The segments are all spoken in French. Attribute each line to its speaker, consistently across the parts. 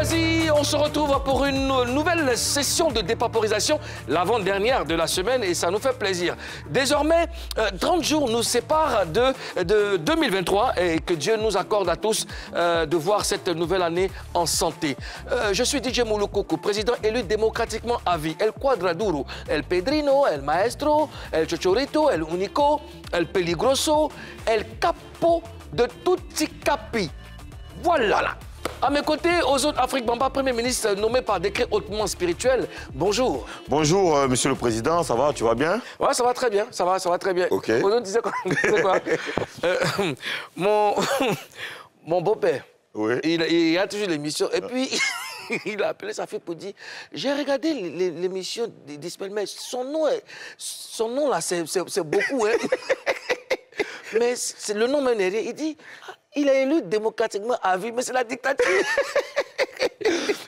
Speaker 1: Papouasie, on se retrouve pour une nouvelle session de dépaporisation, l'avant-dernière de la semaine, et ça nous fait plaisir. Désormais, 30 jours nous séparent de 2023 et que Dieu nous accorde à tous de voir cette nouvelle année en santé. Je suis DJ Moulou-Koko, président élu démocratiquement à vie. El Quadraduro, El Pedrino, El Maestro, El Chochorito, El Unico, El Peligroso, El Capo de Tutti Capi. Voilà. À mes côtés, Ozone Afrique Bamba, Premier ministre nommé par décret hautement spirituel. Bonjour.
Speaker 2: Bonjour, Monsieur le Président, ça va, tu vas bien?
Speaker 1: Ouais, ça va très bien, ça va très bien.
Speaker 2: Ok.
Speaker 1: Ozone disait quoi, mon beau-père, oui. il a toujours l'émission, et puis il a appelé sa fille pour dire, j'ai regardé l'émission d'Ismaël, mais son nom là, c'est beaucoup, hein. Mais le nom mène rien. Il dit, il est élu démocratiquement à vie, mais c'est la dictature.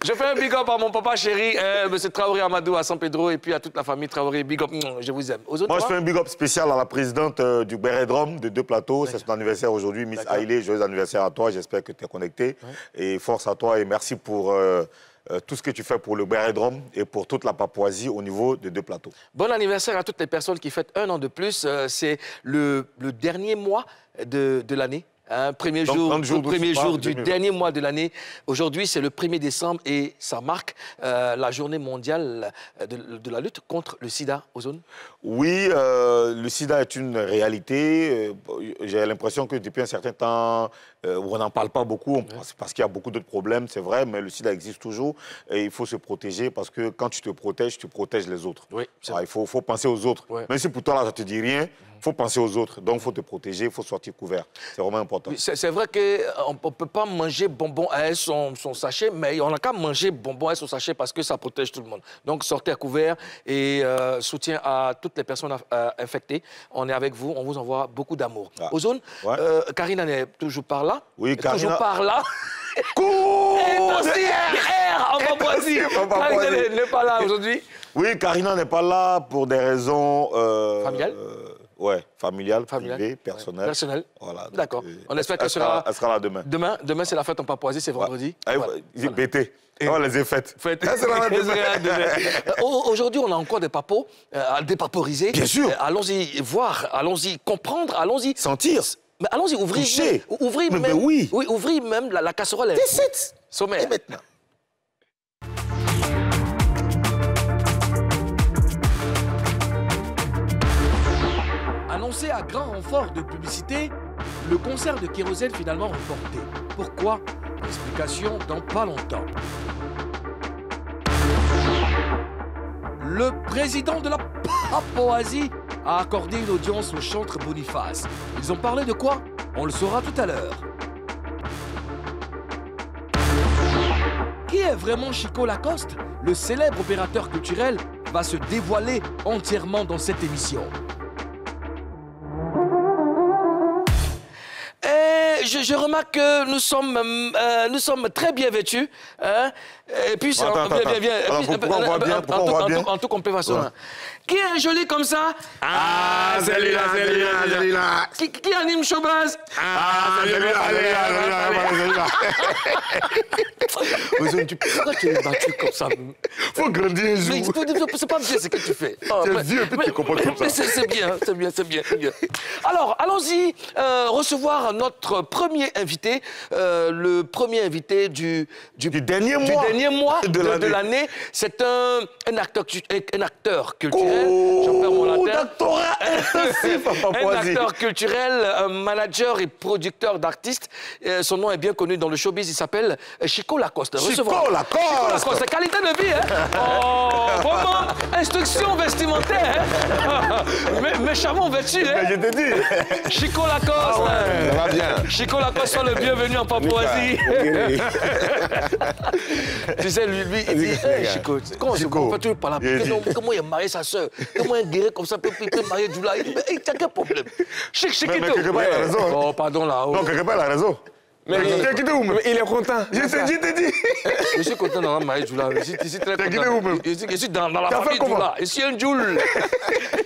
Speaker 1: Je fais un big up à mon papa chéri, M. Traoré Amadou à San Pedro, et puis à toute la famille Traoré. Big up, je vous aime.
Speaker 2: Moi, je fais un big up spécial à la présidente du Bérédrome de Deux Plateaux. C'est son anniversaire aujourd'hui, Miss Haïlé. Joyeux anniversaire à toi. J'espère que tu es connecté. Et force à toi et merci pour tout ce que tu fais pour le Bérédrome et pour toute la Papouasie au niveau de Deux Plateaux.
Speaker 1: Bon anniversaire à toutes les personnes qui fêtent un an de plus. C'est le dernier mois de l'année. Premier jour du dernier mois de l'année. Aujourd'hui, c'est le 1er décembre et ça marque la journée mondiale de la lutte contre le sida, Ozone.
Speaker 2: Oui, le sida est une réalité. J'ai l'impression que depuis un certain temps, on n'en parle pas beaucoup parce qu'il y a beaucoup d'autres problèmes, c'est vrai, mais le sida existe toujours et il faut se protéger parce que quand tu protèges les autres. Oui, il faut penser aux autres. Oui. Même si pour toi, là, ça ne te dit rien, il faut penser aux autres. Donc, il faut te protéger, il faut sortir couvert. C'est vraiment important.
Speaker 1: C'est vrai qu'on ne peut pas manger bonbon à son sachet, mais on n'a qu'à manger bonbon à son sachet parce que ça protège tout le monde. Donc, sortez à couvert et soutien à toutes les personnes infectées. On est avec vous, on vous envoie beaucoup d'amour. Ozone, Karina n'est toujours par là.
Speaker 2: Oui, Karina.
Speaker 1: Toujours par là.
Speaker 2: Cool.
Speaker 1: En Papouasie. Karina n'est pas là aujourd'hui.
Speaker 2: Oui, Karina n'est pas là pour des raisons...
Speaker 1: familiales.
Speaker 2: Ouais, familiale, privée, personnelle.
Speaker 1: Personnelle.
Speaker 2: Voilà.
Speaker 1: D'accord. On espère qu'elle sera...
Speaker 2: Elle sera là demain.
Speaker 1: Demain, c'est la fête en Papouasie, c'est vendredi.
Speaker 2: Ils pété. On les a faites.
Speaker 1: Aujourd'hui, on a encore des papos à dépaporiser.
Speaker 2: Bien sûr.
Speaker 1: Allons-y voir, allons-y comprendre, allons-y...
Speaker 2: Sentir.
Speaker 1: Mais allons-y, ouvrez même la casserole. Sommet.
Speaker 2: Et maintenant.
Speaker 1: Annoncé à grand renfort de publicité, le concert de Kérosène finalement reporté. Pourquoi? Explication dans pas longtemps. Le président de la Papouasie a accordé une audience au chantre Boniface. Ils ont parlé de quoi? On le saura tout à l'heure. Qui est vraiment Chico Lacoste? Le célèbre opérateur culturel va se dévoiler entièrement dans cette émission. Je remarque que nous sommes très bien vêtus. Hein? Et puis,
Speaker 2: pourquoi on voit bien?
Speaker 1: En tout complet façon. Ouais. Qui est joli comme ça?
Speaker 2: C'est lui-là.
Speaker 1: Qui anime Showbuzz?
Speaker 2: C'est lui-là.
Speaker 1: Pourquoi tu es battu comme ça?
Speaker 2: Faut grandir un jour.
Speaker 1: C'est pas bien ce que tu fais.
Speaker 2: Tu es vieux et puis tu te comportes comme ça.
Speaker 1: C'est bien. Alors, allons-y recevoir notre premier invité, le premier invité du
Speaker 2: dernier
Speaker 1: mois de l'année. C'est un acteur culturel. J'en perds mon latin. Un acteur culturel, un manager et producteur d'artistes. Son nom est bien connu dans le showbiz. Il s'appelle Chico Lacoste.
Speaker 2: Chico Lacoste.
Speaker 1: Qualité de vie, hein? Oh, vraiment, instruction vestimentaire, hein? Méchamment vêtu, hein?
Speaker 2: Je te dis.
Speaker 1: Chico Lacoste.
Speaker 2: Ça va bien.
Speaker 1: Chico Lacoste, sois le bienvenu en Papouasie. Tu sais, lui, il dit, hey, Chico, comment tu parles? Comment il a marié sa soeur? Comment il a guéri comme ça? Il peut marier Djoula. Il t'as quel problème? Chiquito.
Speaker 2: Mais quelque part, il a raison.
Speaker 1: Oh, pardon, là-haut.
Speaker 2: Non, quelque part, il a raison. Mais il est content. Je t'ai dit.
Speaker 1: Je suis content d'avoir marié Djoula. Je suis très content. Je suis dans la famille Djoula. Je suis un Djoul.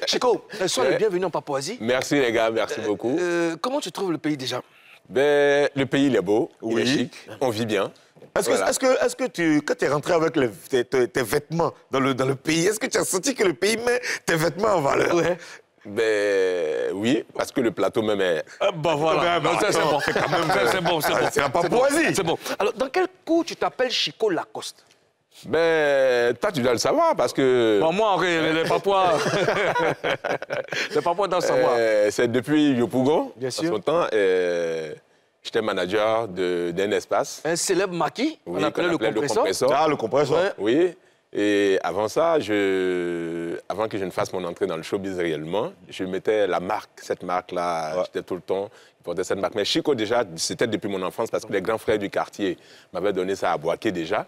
Speaker 1: Chico, sois le bienvenu en Papouasie.
Speaker 3: Merci les gars, merci beaucoup.
Speaker 1: Comment tu trouves le pays déjà?
Speaker 3: Ben, le pays, il est beau, il
Speaker 2: Oui.
Speaker 3: est chic, on vit bien.
Speaker 2: Est-ce que quand tu es rentré avec tes vêtements dans le pays, est-ce que tu as senti que le pays met tes vêtements en valeur?
Speaker 1: Ouais.
Speaker 3: Ben, oui, parce que le plateau même est...
Speaker 1: Bah voilà,
Speaker 2: Ben,
Speaker 1: ça, c'est
Speaker 2: attends,
Speaker 1: bon. C'est bon, c'est bon.
Speaker 2: c'est la Papouasie.
Speaker 1: C'est bon. Alors, dans quel coup tu t'appelles Chico Lacoste?
Speaker 3: Ben, toi, tu dois le savoir parce que...
Speaker 1: Bon, moi, les Papouas... les Papouas doivent savoir.
Speaker 3: C'est depuis Yopougon,
Speaker 1: Bien
Speaker 3: en
Speaker 1: sûr.
Speaker 3: son temps, j'étais manager d'un espace.
Speaker 1: Un célèbre maquis,
Speaker 3: Oui,
Speaker 1: on appelait le compresseur.
Speaker 2: Ah, le compresseur.
Speaker 1: Ouais.
Speaker 3: Oui, et avant ça, avant que je ne fasse mon entrée dans le showbiz réellement, je mettais la marque, cette marque-là,
Speaker 2: Ouais.
Speaker 3: j'étais tout le temps, je portais cette marque. Mais Chico, déjà, c'était depuis mon enfance parce que les grands frères du quartier m'avaient donné ça à Boaké déjà.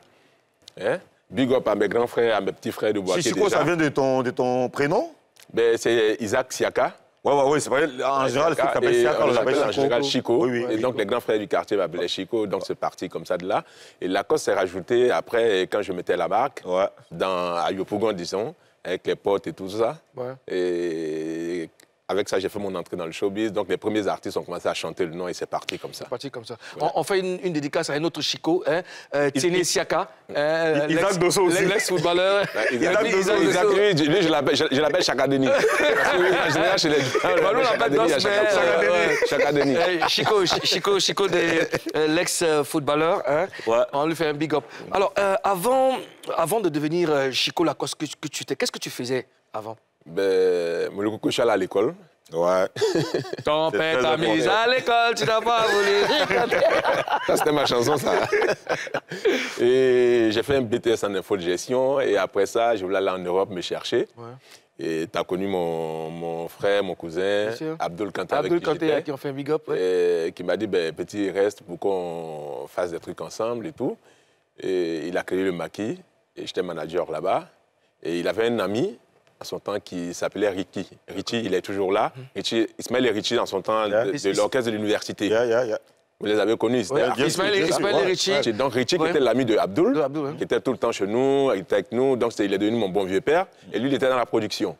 Speaker 3: Hein? Big up à mes grands frères, à mes petits frères de Boaké
Speaker 2: Chico,
Speaker 3: déjà.
Speaker 2: ça vient de ton prénom?
Speaker 3: Ben, c'est Isaac Siaka.
Speaker 2: Oui, c'est vrai. En général, c'est
Speaker 3: Et
Speaker 2: Siaka, on
Speaker 3: on
Speaker 2: l'appelle
Speaker 3: l'appelle en général Chico.
Speaker 2: Oui, oui.
Speaker 3: Et donc, les grands frères du quartier m'appelaient Chico. Donc, c'est parti comme ça de là. Et Lacoste s'est rajouté après, quand je mettais la marque,
Speaker 2: Ouais.
Speaker 3: à Yopougon, disons, avec les potes et tout ça.
Speaker 1: Ouais.
Speaker 3: Et avec ça, j'ai fait mon entrée dans le showbiz. Donc, les premiers artistes ont commencé à chanter le nom et c'est parti comme ça.
Speaker 1: Parti comme ça. On fait une dédicace à un autre Chico, Tiene Siaka.
Speaker 2: Isaac Dosso aussi.
Speaker 1: L'ex-footballeur.
Speaker 3: Isaac, lui, je l'appelle Chakadeni. Parce que, en général, chez les gens,
Speaker 1: on l'appelle Dos, mais,
Speaker 3: Chakadeni.
Speaker 1: Chico, l'ex-footballeur.
Speaker 2: Ouais.
Speaker 1: On lui fait un big up. Alors, avant de devenir Chico Lacoste, qu'est-ce que tu faisais avant?
Speaker 3: Ben, le coucou, je suis allé à l'école.
Speaker 2: Ouais.
Speaker 1: Ton père t'a
Speaker 2: très
Speaker 1: mis à l'école, tu n'as pas voulu.
Speaker 3: Ça, c'était ma chanson, ça. Et j'ai fait un BTS en info de gestion. Et après ça, je voulais aller en Europe me chercher.
Speaker 1: Ouais.
Speaker 3: Et tu as connu mon frère, mon cousin,
Speaker 1: Bien sûr.
Speaker 3: Abdul Kanté,
Speaker 1: Abdul
Speaker 3: avec qui
Speaker 1: Kanté,
Speaker 3: j'étais.
Speaker 1: qui ont fait un big up. Ouais.
Speaker 3: Et qui m'a dit, ben, petit, reste pour qu'on fasse des trucs ensemble et tout. Et il a créé le maquis. Et j'étais manager là-bas. Et il avait un ami, à son temps, qui s'appelait Ricky. Richie, il est toujours là. Ismaël et Richie, en son temps,
Speaker 2: Yeah.
Speaker 3: de l'orchestre de l'université.
Speaker 2: Yeah.
Speaker 3: Vous les avez connus, c'était
Speaker 1: Ouais,
Speaker 3: artistes,
Speaker 1: Ismaël
Speaker 3: tout ça.
Speaker 1: et Richie.
Speaker 3: Donc Richie,
Speaker 1: Ouais.
Speaker 3: qui était l'ami de Abdul,
Speaker 1: Ouais.
Speaker 3: qui était tout le temps chez nous, il était avec nous. Donc il est devenu mon bon vieux père. Et lui, il était dans la production.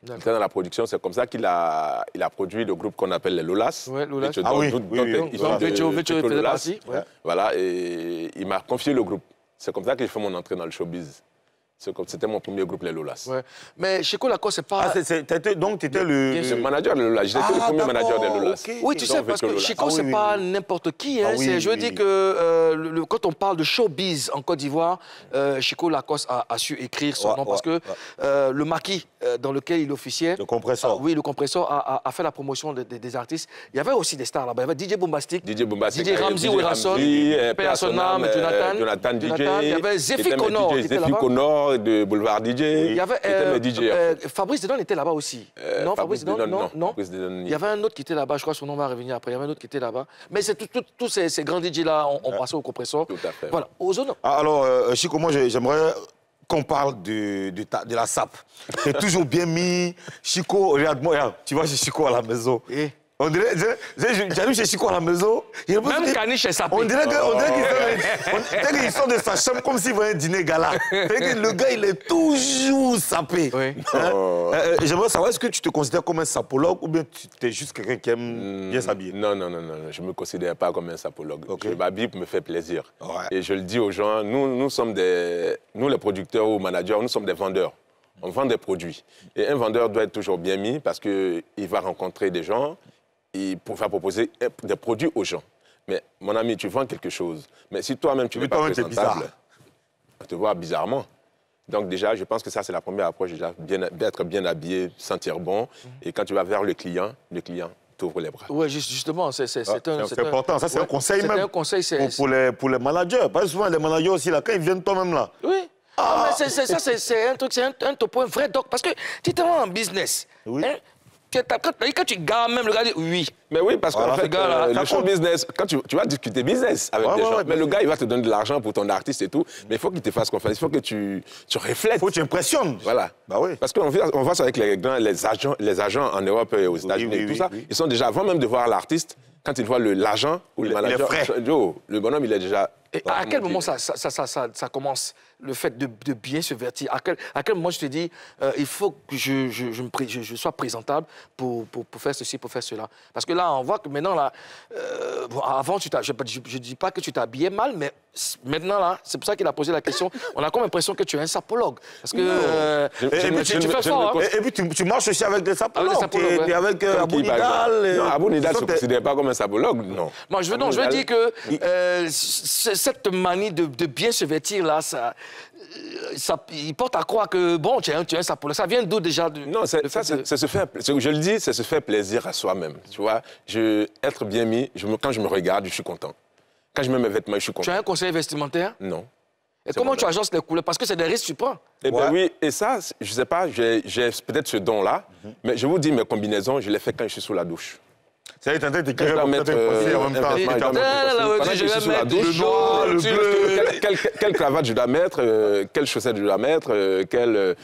Speaker 3: Il était dans la production, c'est comme ça qu'il a produit le groupe qu'on appelle les Lolas.
Speaker 1: Ouais, Lolas.
Speaker 3: Et
Speaker 2: Ah oui,
Speaker 3: donc,
Speaker 2: oui, oui.
Speaker 3: ils sont
Speaker 1: Donc,
Speaker 3: de
Speaker 1: Vecho
Speaker 3: Vecho
Speaker 1: faisait
Speaker 3: Lolas.
Speaker 1: partie. Ouais.
Speaker 3: Voilà, et il m'a confié le groupe. C'est comme ça que j'ai fait mon entrée dans le showbiz. C'était mon premier groupe, les Lolas.
Speaker 1: Ouais. Mais Chico Lacoste, c'est pas...
Speaker 2: Donc, tu étais
Speaker 1: Bien
Speaker 3: Le
Speaker 1: sûr.
Speaker 3: manager des Lolas, j'étais le premier manager des Lolas.
Speaker 2: ok.
Speaker 1: Oui, tu sais,
Speaker 3: Donc,
Speaker 1: parce que
Speaker 3: Vecho Lolas.
Speaker 1: Chico,
Speaker 2: Ah oui,
Speaker 1: c'est
Speaker 2: oui,
Speaker 1: pas
Speaker 2: oui.
Speaker 1: n'importe qui. Hein.
Speaker 2: Ah oui,
Speaker 1: Je veux dire
Speaker 2: oui.
Speaker 1: que quand on parle de showbiz en Côte d'Ivoire, Chico Lacoste a su écrire son
Speaker 2: Ouais,
Speaker 1: nom parce
Speaker 2: ouais,
Speaker 1: que le maquis dans lequel il officiait...
Speaker 2: Le compresseur.
Speaker 1: Oui, le compresseur a fait la promotion des artistes. Il y avait aussi des stars là-bas. Il y avait DJ Bombastic,
Speaker 3: DJ Bombastic,
Speaker 1: DJ Ramzi Werrason, Paix à son âme,
Speaker 3: Jonathan DJ.
Speaker 1: Il y avait Zephy Connor qui était
Speaker 3: Zephy
Speaker 1: là-bas.
Speaker 3: Connor de Boulevard DJ.
Speaker 1: Il y avait
Speaker 3: C'était mes DJ.
Speaker 1: Fabrice Dedon était là-bas aussi. Non, Fabrice Dedon, non.
Speaker 3: Fabrice Dedon,
Speaker 1: Il y avait un autre qui était là-bas, je crois que son nom va revenir après. Il y avait un autre qui était là-bas. Mais c'est tous ces grands DJ-là ont passé au compresseur.
Speaker 3: Tout à fait.
Speaker 1: Voilà, aux zones.
Speaker 2: Alors, Chico, moi, j'aimerais qu'on parle de la SAP. Tu es toujours bien mis. Chico, regarde-moi, tu vois chez Chico à la maison.
Speaker 1: Eh.
Speaker 2: On dirait, j'arrive chez Chico à la maison.
Speaker 1: Même Caniche est sapé.
Speaker 2: On dirait qu'ils sortent de sa chambre comme s'il voyait un dîner gala. Que le gars, il est toujours sapé.
Speaker 1: Oui.
Speaker 2: J'aimerais savoir, est-ce que tu te considères comme un sapologue ou bien tu es juste quelqu'un qui aime bien s'habiller?
Speaker 3: Non, je ne me considère pas comme un sapologue.
Speaker 2: Ok.
Speaker 3: Je m'habille pour me faire plaisir.
Speaker 2: Ouais.
Speaker 3: Et je le dis aux gens, nous les producteurs ou managers, nous sommes des vendeurs. On vend des produits. Et un vendeur doit être toujours bien mis parce qu'il va rencontrer des gens et va proposer des produits aux gens. Mais mon ami, tu vends quelque chose. Mais si toi-même, tu n'es pas
Speaker 2: toi-même, t'es
Speaker 3: présentable,
Speaker 2: bizarre.
Speaker 3: on te voit bizarrement. Donc déjà, je pense que ça, c'est la première approche, déjà, d'être bien habillé, sentir bon. Et quand tu vas vers le client t'ouvre les bras.
Speaker 1: Oui, justement, c'est
Speaker 2: important. Ça, c'est un conseil même.
Speaker 1: C'est un conseil.
Speaker 2: Pour les managers. Parce que souvent, les managers aussi, là, quand ils viennent toi-même là.
Speaker 1: Oui. Ah, mais c'est un truc, c'est un topo, un vrai doc. Parce que tu es en business.
Speaker 2: Oui.
Speaker 1: Hein, quand tu gardes même, le gars dit oui.
Speaker 3: Mais oui, parce qu'en
Speaker 2: Voilà,
Speaker 3: fait,
Speaker 1: gars, là,
Speaker 3: le show business, quand tu vas discuter business avec des gens, mais le gars, il va te donner de l'argent pour ton artiste et tout, mais il faut qu'il te fasse confiance, il faut que tu reflètes.
Speaker 2: Il faut que tu impressionnes.
Speaker 3: Voilà.
Speaker 2: Bah oui.
Speaker 3: Parce qu'on voit ça avec les agents en Europe et aux États-Unis et tout ça.
Speaker 2: Oui.
Speaker 3: Ils sont déjà, avant même de voir l'artiste, quand ils voient l'agent ou le manager,
Speaker 2: frais.
Speaker 3: le bonhomme, il est déjà
Speaker 1: Et à quel moment ça commence, le fait de bien se vertir? À quel moment je te dis, il faut que je sois présentable pour faire ceci, pour faire cela? Parce que là, on voit que maintenant, là, bon, avant, je ne dis pas que tu t'habillais mal, mais maintenant, là, c'est pour ça qu'il a posé la question. On a comme l'impression que tu es un sapologue. Parce que tu fais fort.
Speaker 2: Et puis, tu marches aussi avec des sapologues.
Speaker 1: Avec des
Speaker 2: avec Abou Nidal.
Speaker 3: Non, Abou Nidal ne se considère pas comme un sapologue, non.
Speaker 1: Moi, je veux dire que cette manie de bien se vêtir, là, il porte à croire que, bon, tu es un sapologue. Ça vient d'où déjà?
Speaker 3: Non, ça se fait, je le dis, ça se fait plaisir à soi-même. Tu vois, être bien mis, quand je me regarde, je suis content. Quand je mets mes vêtements, je suis content.
Speaker 1: Tu as un conseiller vestimentaire?
Speaker 3: Non.
Speaker 1: Et comment tu agences les couleurs? Parce que c'est des risques que tu prends.
Speaker 3: Eh bien oui, et ça, je ne sais pas, j'ai peut-être ce don-là, mais je vous dis, mes combinaisons, je les fais quand je suis sous la douche.
Speaker 2: Ça y est, t'es
Speaker 3: je dois mettre
Speaker 2: en même temps.
Speaker 3: Pendant que je suis sous la douche,
Speaker 2: le noir, le bleu.
Speaker 3: Quelle cravate je dois mettre, quelles chaussettes je dois mettre,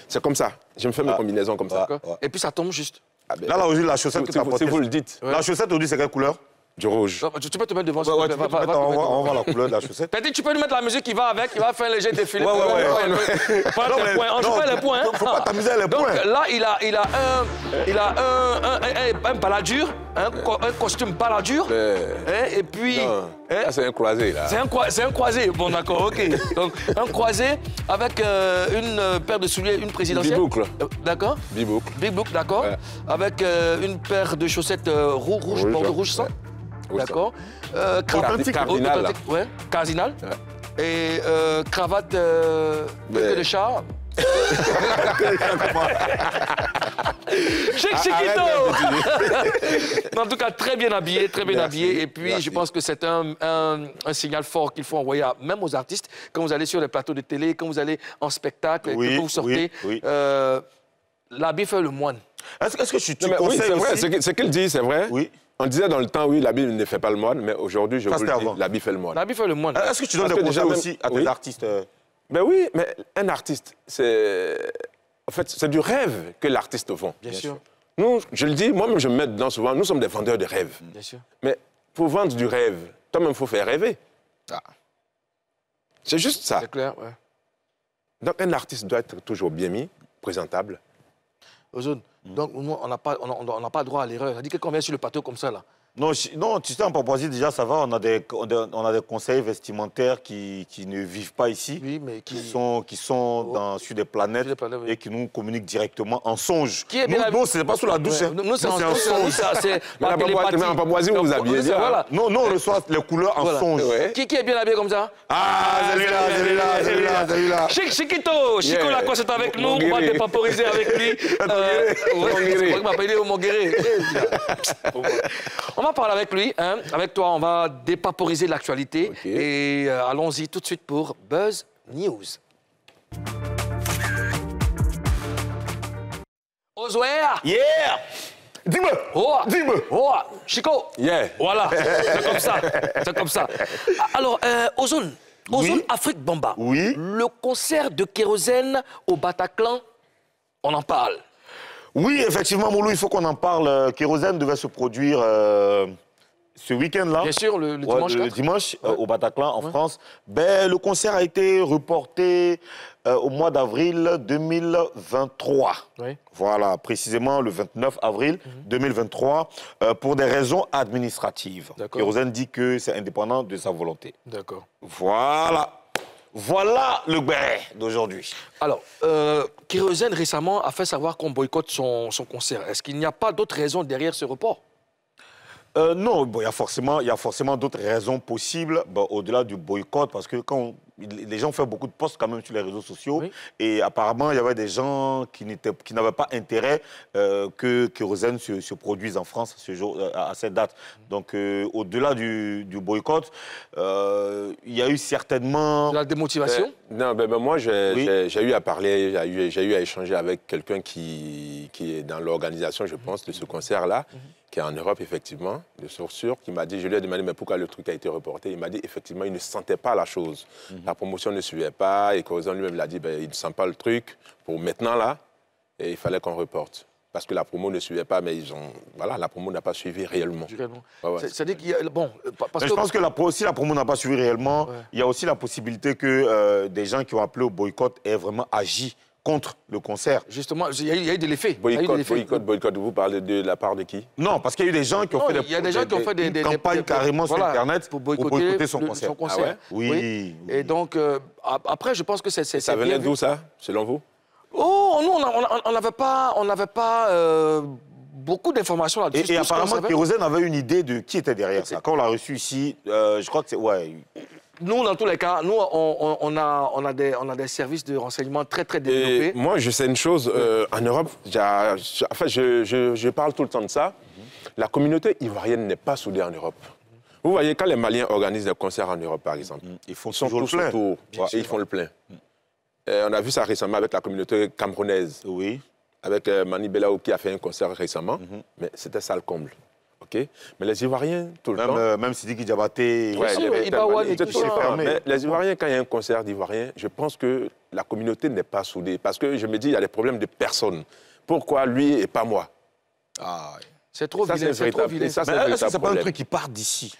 Speaker 3: c'est comme ça. Je me fais mes combinaisons comme ça.
Speaker 1: Et puis ça tombe juste.
Speaker 2: Là, aujourd'hui, la chaussette que tu as portée.
Speaker 3: Si vous le dites.
Speaker 2: La chaussette, aujourd'hui, c'est quelle couleur?
Speaker 3: Du rouge.
Speaker 1: Tu peux te mettre devant.
Speaker 2: Ouais, on va voir la couleur de la chaussette.
Speaker 1: T'as dit, tu peux lui mettre la musique qui va avec, il va faire un léger défilé.
Speaker 2: Ouais.
Speaker 1: On joue pas les points.
Speaker 2: Faut pas t'amuser à les points.
Speaker 1: Donc là, il a un baladur, un costume baladur. Et puis...
Speaker 3: C'est un croisé, là.
Speaker 1: C'est un croisé. Bon, d'accord, OK. Donc, un croisé avec une paire de souliers, une présidentielle.
Speaker 3: Biboucle.
Speaker 1: D'accord. Biboucle, d'accord.
Speaker 3: Ouais.
Speaker 1: Avec une paire de chaussettes rouge, bordeaux rouge sang. D'accord.
Speaker 3: Cardinal.
Speaker 1: Ouais, cardinal.
Speaker 3: Ouais.
Speaker 1: Et cravate de chat. Chiquito. En tout cas, très bien habillé, Et puis, je pense que c'est un signal fort qu'il faut envoyer même aux artistes. Quand vous allez sur les plateaux de télé, quand vous allez en spectacle, que vous sortez, l'habit fait le moine.
Speaker 2: Est-ce que tu conseilles
Speaker 3: oui, c'est vrai,
Speaker 2: aussi...
Speaker 3: ce qu'il dit, c'est vrai.
Speaker 2: Oui.
Speaker 3: On disait dans le temps, oui, l'habit ne fait pas le moine, mais aujourd'hui, je vous le dis, l'habit fait le moine.
Speaker 1: L'habit fait le moine.
Speaker 2: Est-ce que tu donnes des conseils aussi à tes artistes?
Speaker 3: Ben oui, mais un artiste, en fait, c'est du rêve que l'artiste vend.
Speaker 1: Bien sûr.
Speaker 3: Nous, je le dis, moi-même, je me mets dedans souvent, nous sommes des vendeurs de rêves.
Speaker 1: Bien sûr.
Speaker 3: Mais pour vendre du rêve, toi-même, il faut faire rêver. C'est juste ça.
Speaker 1: C'est clair, ouais.
Speaker 3: Donc, un artiste doit être toujours bien mis, présentable.
Speaker 1: Ozone, donc nous, on n'a pas droit à l'erreur. Ça dit que quand on vient sur le plateau comme ça, là.
Speaker 2: Non, tu sais, en Papouasie, déjà, ça va. On a des conseillers vestimentaires qui ne vivent pas ici,
Speaker 1: oui, mais
Speaker 2: qui sont sur des planètes, et qui nous communiquent directement en songe.
Speaker 1: Qui est bien
Speaker 2: nous, c'est pas sous la douche.
Speaker 1: Ouais. Nous, c'est en songe.
Speaker 3: Mais en Papouasie, vous vous habillez bien.
Speaker 1: Voilà.
Speaker 2: Non, on reçoit les couleurs en songe.
Speaker 1: Ouais. Qui est bien habillé comme ça?
Speaker 2: Ah, celui-là.
Speaker 1: Chiquito, Chico Lacoste est avec nous. On va dépaporiser avec lui. Il m'a appelé au Monguéré. On va parler avec lui, hein. Avec toi, on va dépaporiser l'actualité. Okay. Et allons-y tout de suite pour Buzz News. Ozoé!
Speaker 2: Yeah! Dis-moi!
Speaker 1: Oh! Chico!
Speaker 3: Yeah!
Speaker 1: Voilà, c'est comme ça. Alors, Ozone Afrique Bamba.
Speaker 2: Oui?
Speaker 1: Le concert de Kérosène au Bataclan, on en parle.
Speaker 2: Oui, effectivement, Moulou, il faut qu'on en parle. Kérosène devait se produire ce week-end-là.
Speaker 1: Bien sûr, le dimanche 4.
Speaker 2: Le dimanche, au Bataclan, en France. Ben, le concert a été reporté au mois d'avril 2023.
Speaker 1: Oui.
Speaker 2: Voilà, précisément le 29 avril 2023, pour des raisons administratives. Kérosène dit que c'est indépendant de sa volonté.
Speaker 1: D'accord.
Speaker 2: Voilà le béret d'aujourd'hui.
Speaker 1: Alors, Kérosène récemment a fait savoir qu'on boycotte son concert. Est-ce qu'il n'y a pas d'autres raisons derrière ce report?
Speaker 2: Non, il y a forcément d'autres raisons possibles, au-delà du boycott, parce que quand les gens font beaucoup de posts quand même sur les réseaux sociaux, et apparemment, il y avait des gens qui n'avaient pas intérêt que Kérosène se produise en France à cette date. Donc, au-delà du boycott, il y a eu certainement...
Speaker 1: La démotivation?
Speaker 3: Non, moi, j'ai eu à parler, j'ai eu à échanger avec quelqu'un qui est dans l'organisation, je pense, de ce concert-là, qui est en Europe, effectivement, de source sûre, qui m'a dit, je lui ai demandé, mais pourquoi le truc a été reporté? Il m'a dit, effectivement, il ne sentait pas la chose. La promotion ne suivait pas, et Kérosène lui-même l'a dit, il ne sent pas le truc pour maintenant, là, et il fallait qu'on reporte. parce que la promo ne suivait pas, mais voilà, la promo n'a pas suivi réellement.
Speaker 1: C'est-à-dire qu'il y a... Bon,
Speaker 2: parce que je pense que si la promo n'a pas suivi réellement, il y a aussi la possibilité que des gens qui ont appelé au boycott aient vraiment agi contre le concert.
Speaker 1: Justement, il y a eu de l'effet.
Speaker 3: Boycott, vous parlez de la part de qui?
Speaker 2: Non, parce qu'il y a eu des gens qui ont fait des campagnes carrément sur Internet pour boycotter son concert.
Speaker 1: Ah ouais?
Speaker 2: Oui.
Speaker 1: Et donc, après, je pense que c'est...
Speaker 3: Ça venait d'où, ça, selon vous?
Speaker 1: Oh, nous, on n'avait pas beaucoup d'informations là-dessus.
Speaker 2: Et apparemment, Kérosène avait une idée de qui était derrière ça. Quand on l'a reçu ici, je crois que c'est... Ouais.
Speaker 1: Nous, dans tous les cas, nous, on a des services de renseignement très, très développés.
Speaker 3: Et moi, je sais une chose. En Europe, je parle tout le temps de ça. La communauté ivoirienne n'est pas soudée en Europe. Vous voyez, quand les Maliens organisent des concerts en Europe, par exemple,
Speaker 2: ils font
Speaker 3: sont tous autour et ils font le plein. On a vu ça récemment avec la communauté camerounaise.
Speaker 2: Oui.
Speaker 3: Avec Mani Belaou qui a fait un concert récemment. Mais c'était ça le comble. Okay. Mais les Ivoiriens, tout le temps...
Speaker 2: Même Sidiki Diabaté...
Speaker 3: Mais les Ivoiriens, quand il y a un concert d'Ivoiriens, je pense que la communauté n'est pas soudée. Parce que je me dis, il y a des problèmes de personnes. Pourquoi lui et pas moi?
Speaker 1: C'est trop vilain, c'est trop vilain.
Speaker 2: Est-ce que c'est pas un truc qui part d'ici?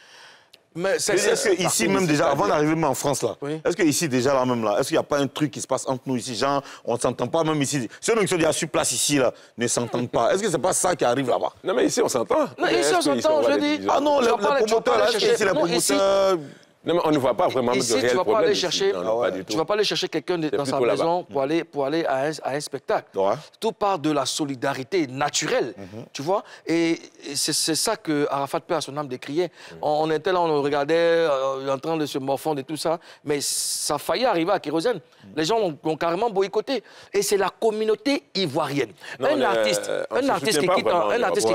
Speaker 2: Mais est-ce qu'ici, même déjà, avant d'arriver en France, là, est-ce qu'ici, déjà, là, même là, est-ce qu'il n'y a pas un truc qui se passe entre nous ici, genre, on ne s'entend pas, même ici. Ceux qui sont déjà sur place ici, là, ne s'entendent pas. Est-ce que c'est pas ça qui arrive là-bas?
Speaker 3: Non, mais ici, on s'entend.
Speaker 1: Non, ici, on s'entend, je dis.
Speaker 2: Ah non, les promoteurs, là, ici, les promoteurs...
Speaker 3: Non, mais on ne voit pas vraiment
Speaker 1: ici,
Speaker 3: de réel problème.
Speaker 1: Tu ne vas pas aller chercher quelqu'un dans sa maison pour aller à un spectacle. Tout part de la solidarité naturelle, tu vois. Et c'est ça que Arafat Père à son âme décriait. On était là, on regardait, en train de se morfondre et tout ça, mais ça faillit arriver à Kérosène. Les gens l'ont carrément boycotté. Et c'est la communauté ivoirienne. Un artiste qui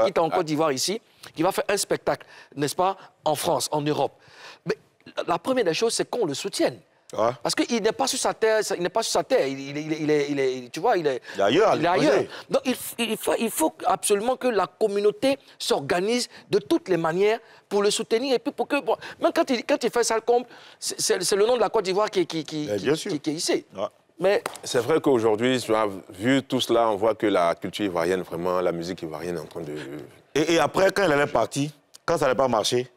Speaker 1: quitte en Côte d'Ivoire ici, qui va faire un spectacle, n'est-ce pas, en France, en Europe. Mais la première des choses, c'est qu'on le soutienne. Parce qu'il n'est pas sur sa terre, tu vois, il est ailleurs. Donc il faut absolument que la communauté s'organise de toutes les manières pour le soutenir. Et puis pour que, bon, même quand il fait ça, c'est le nom de la Côte d'Ivoire qui est ici. Mais
Speaker 3: c'est vrai qu'aujourd'hui, vu tout cela, on voit que la culture ivoirienne, vraiment, la musique ivoirienne est en train de...
Speaker 2: Et après, quand elle est partie, quand ça n'allait pas marcher,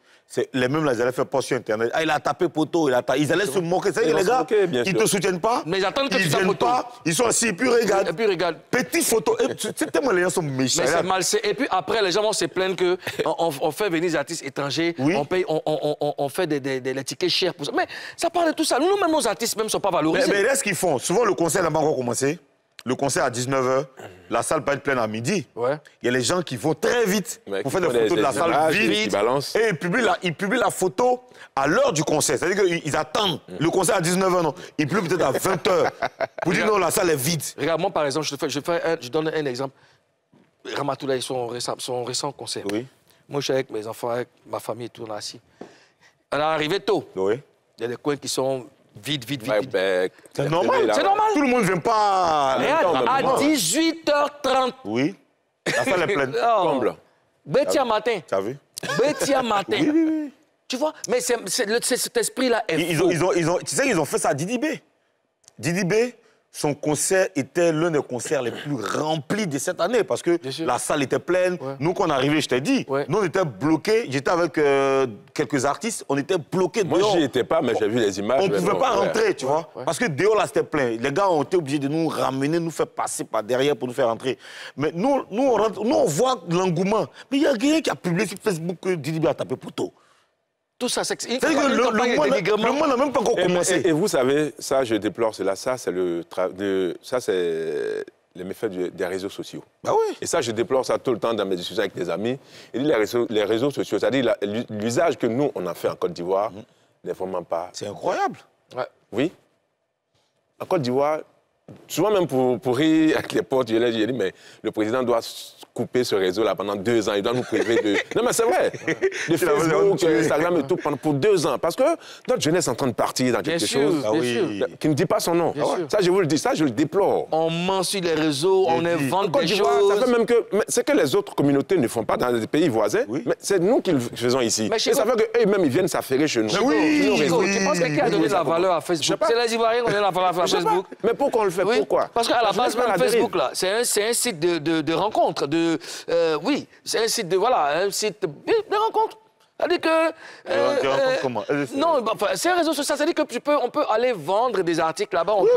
Speaker 2: les mêmes, là, ils allaient faire post sur Internet. Ah, il a tapé poteau, ils allaient se moquer. C'est-à-dire que les gars, ils ne te soutiennent pas.
Speaker 1: Mais ils attendent que tu tapes poteau.
Speaker 2: Ils sont assis, et puis regarde. Petite photo. C'est tellement les gens sont méchants.
Speaker 1: Mais c'est malsain. Et puis après, les gens vont se plaindre qu'on fait venir des artistes étrangers, on paye, on fait des tickets chers pour ça. Mais ça parle de tout ça. Nous-mêmes, nos artistes même ne sont pas valorisés.
Speaker 2: Mais qu'est-ce qu'ils font? Souvent, le concert n'a pas encore commencé. Le concert à 19h, la salle peut être pleine à midi. Il y a les gens qui vont très vite pour faire des photos de la salle vide. Et ils publient la photo à l'heure du concert. C'est-à-dire qu'ils attendent le concert à 19h, non. Ils publient peut-être à 20h pour dire non, la salle est vide.
Speaker 1: Regarde, moi, par exemple, je donne un exemple. Ramatoulaye, son récent concert. Moi, je suis avec mes enfants, avec ma famille et tout, on est assis. Elle est arrivée tôt. Il y a des coins qui sont... Vite.
Speaker 2: C'est normal. Tout le monde ne vient pas...
Speaker 1: À 18h30.
Speaker 2: Oui. La salle est pleine.
Speaker 3: Comble.
Speaker 1: Bétia matin.
Speaker 2: Tu as vu?
Speaker 1: Bétia matin.
Speaker 2: Oui.
Speaker 1: Tu vois? Mais cet esprit-là est faux.
Speaker 2: Tu sais qu'ils ont fait ça à Didi B. Didi B, son concert était l'un des concerts les plus remplis de cette année parce que la salle était pleine. Nous, quand on est arrivé, je t'ai dit, nous, on était bloqués. J'étais avec quelques artistes, on était bloqués dehors.
Speaker 3: Moi, j'y étais pas, mais j'ai vu les images.
Speaker 2: On ne pouvait pas rentrer, tu vois. Parce que dehors, là, c'était plein. Les gars ont été obligés de nous ramener, nous faire passer par derrière pour nous faire rentrer. Mais nous, on voit l'engouement. Mais il y a quelqu'un qui a publié sur Facebook que Didi B a tapé poteau.
Speaker 1: Tout ça, c'est
Speaker 2: le monde n'a même pas encore commencé.
Speaker 3: Et vous savez, ça, je déplore cela. Ça, c'est les méfaits des réseaux sociaux. Et ça, je déplore ça tout le temps dans mes discussions avec des amis. Et les réseaux sociaux, c'est-à-dire l'usage que nous, on a fait en Côte d'Ivoire, n'est vraiment pas...
Speaker 2: C'est incroyable.
Speaker 3: Oui. En Côte d'Ivoire, souvent même pour rire avec les potes, j'ai dit, mais le président doit couper ce réseau-là pendant 2 ans. Il doit nous priver de... Non, mais c'est vrai. De Facebook, Instagram et tout, pour 2 ans. Parce que notre jeunesse est en train de partir dans quelque chose qui ne dit pas son nom. Ça, je vous le dis, ça, je le déplore.
Speaker 1: On ment sur les réseaux, on invente des choses.
Speaker 3: Ça fait même que... C'est que les autres communautés ne font pas dans des pays voisins, mais c'est nous qui le faisons ici. Et ça fait qu'eux-mêmes, ils viennent s'affairer chez nous.
Speaker 1: Tu penses que qui a donné de la valeur à Facebook? C'est les Ivoiriens qui ont donné la valeur à Facebook.
Speaker 3: Mais pourquoi on le fait? fait
Speaker 1: Oui,
Speaker 3: pourquoi?
Speaker 1: parce qu'à la base, même Facebook,
Speaker 3: dérive.
Speaker 1: là, c'est un site de rencontres. Oui, c'est un site de rencontres. C'est-à-dire que...
Speaker 2: Des rencontres comment?
Speaker 1: Non, bah, enfin, c'est un réseau social. C'est-à-dire on peut aller vendre des articles là-bas. On peut...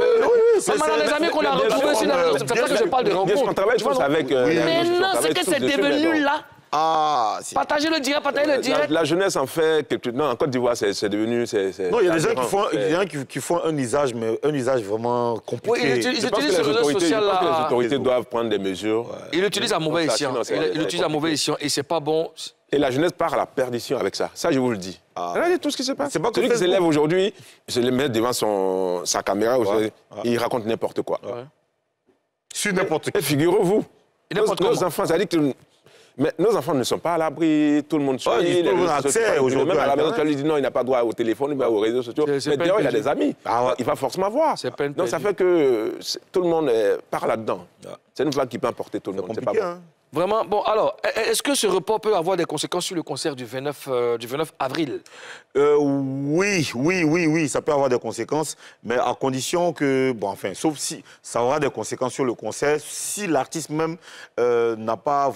Speaker 2: c'est
Speaker 1: Maintenant, les amis qu'on a retrouvés sur les réseaux, c'est pour ça que je parle de
Speaker 3: Bien sûr, on
Speaker 1: rencontres.
Speaker 3: travaille tous avec...
Speaker 1: Mais non, c'est que c'est devenu là.
Speaker 2: Ah, si.
Speaker 1: Partagez le direct, partagez le direct.
Speaker 3: La jeunesse en fait quelque chose. Non, en Côte d'Ivoire, c'est devenu.
Speaker 2: Non, il y a des gens qui font un usage, mais un usage vraiment compliqué.
Speaker 1: Oui, ils utilisent ce réseau social là.
Speaker 3: Les autorités doivent prendre des mesures.
Speaker 1: Ils l'utilisent à mauvais escient. Ils l'utilisent à mauvais escient et c'est pas bon.
Speaker 3: Et la jeunesse part à la perdition avec ça. Ça, je vous le dis. Regardez tout ce qui se passe.
Speaker 2: C'est pas que
Speaker 3: celui qui
Speaker 2: Facebook.
Speaker 3: s'élève aujourd'hui, il se le met devant sa caméra, il raconte n'importe quoi.
Speaker 2: Sur n'importe qui.
Speaker 3: Et figurez-vous,
Speaker 1: N'importe
Speaker 3: nos
Speaker 1: comment.
Speaker 3: enfants, ça dit que... Mais nos enfants ne sont pas à l'abri, tout le monde suit.
Speaker 2: Tout le monde a accès aujourd'hui.
Speaker 3: Même à la maison, tu lui dis non, il n'a pas droit au téléphone, aux réseaux sociaux.
Speaker 1: C'est
Speaker 3: Mais
Speaker 1: peine
Speaker 3: d'ailleurs, il a
Speaker 1: perdue.
Speaker 3: des amis. Il va forcément voir.
Speaker 1: C'est peine
Speaker 3: Donc ça
Speaker 1: perdue.
Speaker 3: fait que tout le monde part là-dedans. C'est une vague qui peut emporter tout le monde. C'est pas
Speaker 2: Compliqué,
Speaker 3: bon.
Speaker 2: hein.
Speaker 1: Vraiment, bon, alors, est-ce que ce report peut avoir des conséquences sur le concert du 29 avril?
Speaker 2: Oui, ça peut avoir des conséquences, mais à condition que, bon, enfin, sauf si ça aura des conséquences sur le concert, si l'artiste même n'a pas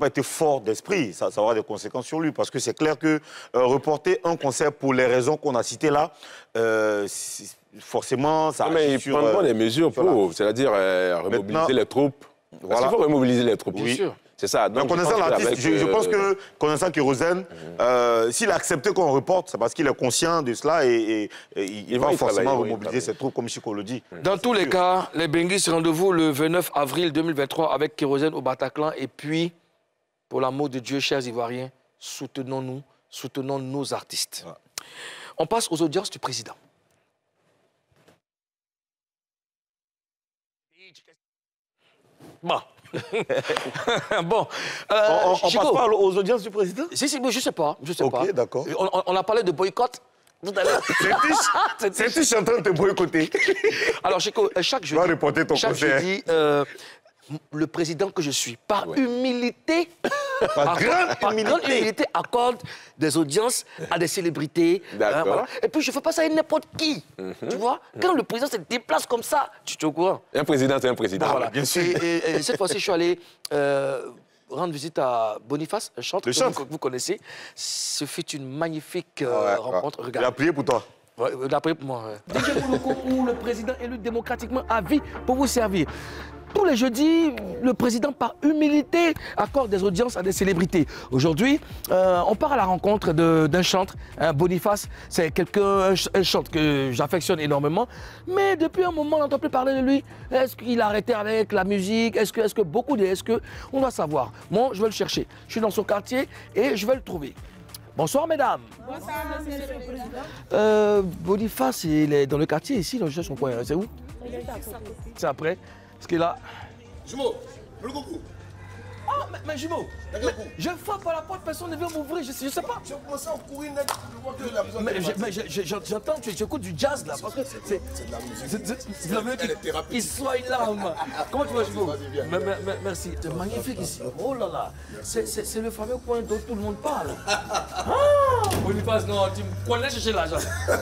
Speaker 2: été fort d'esprit, ça aura des conséquences sur lui, parce que c'est clair que reporter un concert pour les raisons qu'on a citées là, forcément, ça
Speaker 3: Mais
Speaker 2: agit
Speaker 3: ils
Speaker 2: sur,
Speaker 3: prendront des mesures
Speaker 2: sur la-
Speaker 3: pour, c'est-à-dire remobiliser
Speaker 2: Maintenant,
Speaker 3: les troupes. Parce qu'il faut remobiliser les troupes.
Speaker 1: Bien sûr.
Speaker 3: C'est ça.
Speaker 2: Mais
Speaker 3: Donc,
Speaker 2: connaissant l'artiste,
Speaker 3: avec,
Speaker 2: je pense que connaissant Kérosène, s'il a accepté qu'on reporte, c'est parce qu'il est conscient de cela et il va
Speaker 3: y
Speaker 2: forcément
Speaker 3: travailler,
Speaker 2: remobiliser ses troupes, comme Chico le dit.
Speaker 1: Dans tous les cas, les Benguis, rendez-vous le 29 avril 2023 avec Kérosène au Bataclan. Et puis, pour l'amour de Dieu, chers Ivoiriens, soutenons-nous, soutenons nos artistes.
Speaker 2: Ouais.
Speaker 1: On passe aux audiences du président. Bon. Bon.
Speaker 2: On
Speaker 1: Chico.
Speaker 2: passe pas aux audiences du président?
Speaker 1: Si, mais je sais pas.
Speaker 2: Ok, d'accord.
Speaker 1: On a parlé de boycott tout à l'heure.
Speaker 2: C'est-tu je suis en train de te boycotter?
Speaker 1: Alors, Chico, chaque
Speaker 2: Tu vas
Speaker 1: jeudi,
Speaker 2: reporter ton concert.
Speaker 1: le président que je suis, par humilité,
Speaker 2: Par grande humilité,
Speaker 1: accorde des audiences à des célébrités.
Speaker 3: D'accord.
Speaker 1: Voilà. Et puis, je ne fais pas ça à n'importe qui. Tu vois? Quand le président se déplace comme ça, tu es au courant.
Speaker 3: Un président, c'est un président.
Speaker 1: Voilà.
Speaker 2: bien sûr.
Speaker 1: Et cette fois-ci, je suis allé rendre visite à Boniface, un chanteur
Speaker 2: Le chantre.
Speaker 1: que vous connaissez. Ce fut une magnifique rencontre.
Speaker 2: Il a
Speaker 1: Regarde.
Speaker 2: prié pour toi.
Speaker 1: Ouais, d'après moi. DJ Mouloko, où le président élu démocratiquement à vie pour vous servir. Tous les jeudis, le président, par humilité, accorde des audiences à des célébrités. Aujourd'hui, on part à la rencontre d'un chantre, un Boniface. C'est un chantre que j'affectionne énormément. Mais depuis un moment, on n'entend plus parler de lui. Est-ce qu'il a arrêté avec la musique? Est-ce que on va savoir. Moi, je vais le chercher. Je suis dans son quartier et je vais le trouver. Bonsoir, mesdames.
Speaker 4: Bonsoir, monsieur le président.
Speaker 1: Boniface, il est dans le quartier ici, donc je cherche son coin. C'est où? C'est après. Parce que là.
Speaker 5: Jumeau, le coucou.
Speaker 1: Oh, mais jumeau, je frappe à la porte, personne ne veut m'ouvrir, je sais pas.
Speaker 5: Tu as commencé à courir net, je vois que la besoin
Speaker 1: Mais j'entends, tu écoutes du jazz là, parce que c'est
Speaker 5: de la musique.
Speaker 1: c'est la musique
Speaker 5: Elle est thérapeutique.
Speaker 1: qui soit une larme. Comment tu vas, Jumeau?
Speaker 5: Vas-y, viens.
Speaker 1: Merci, c'est magnifique ici. Oh là là, c'est le fameux coin dont tout le monde parle. Boniface, non, tu me connais chercher l'argent.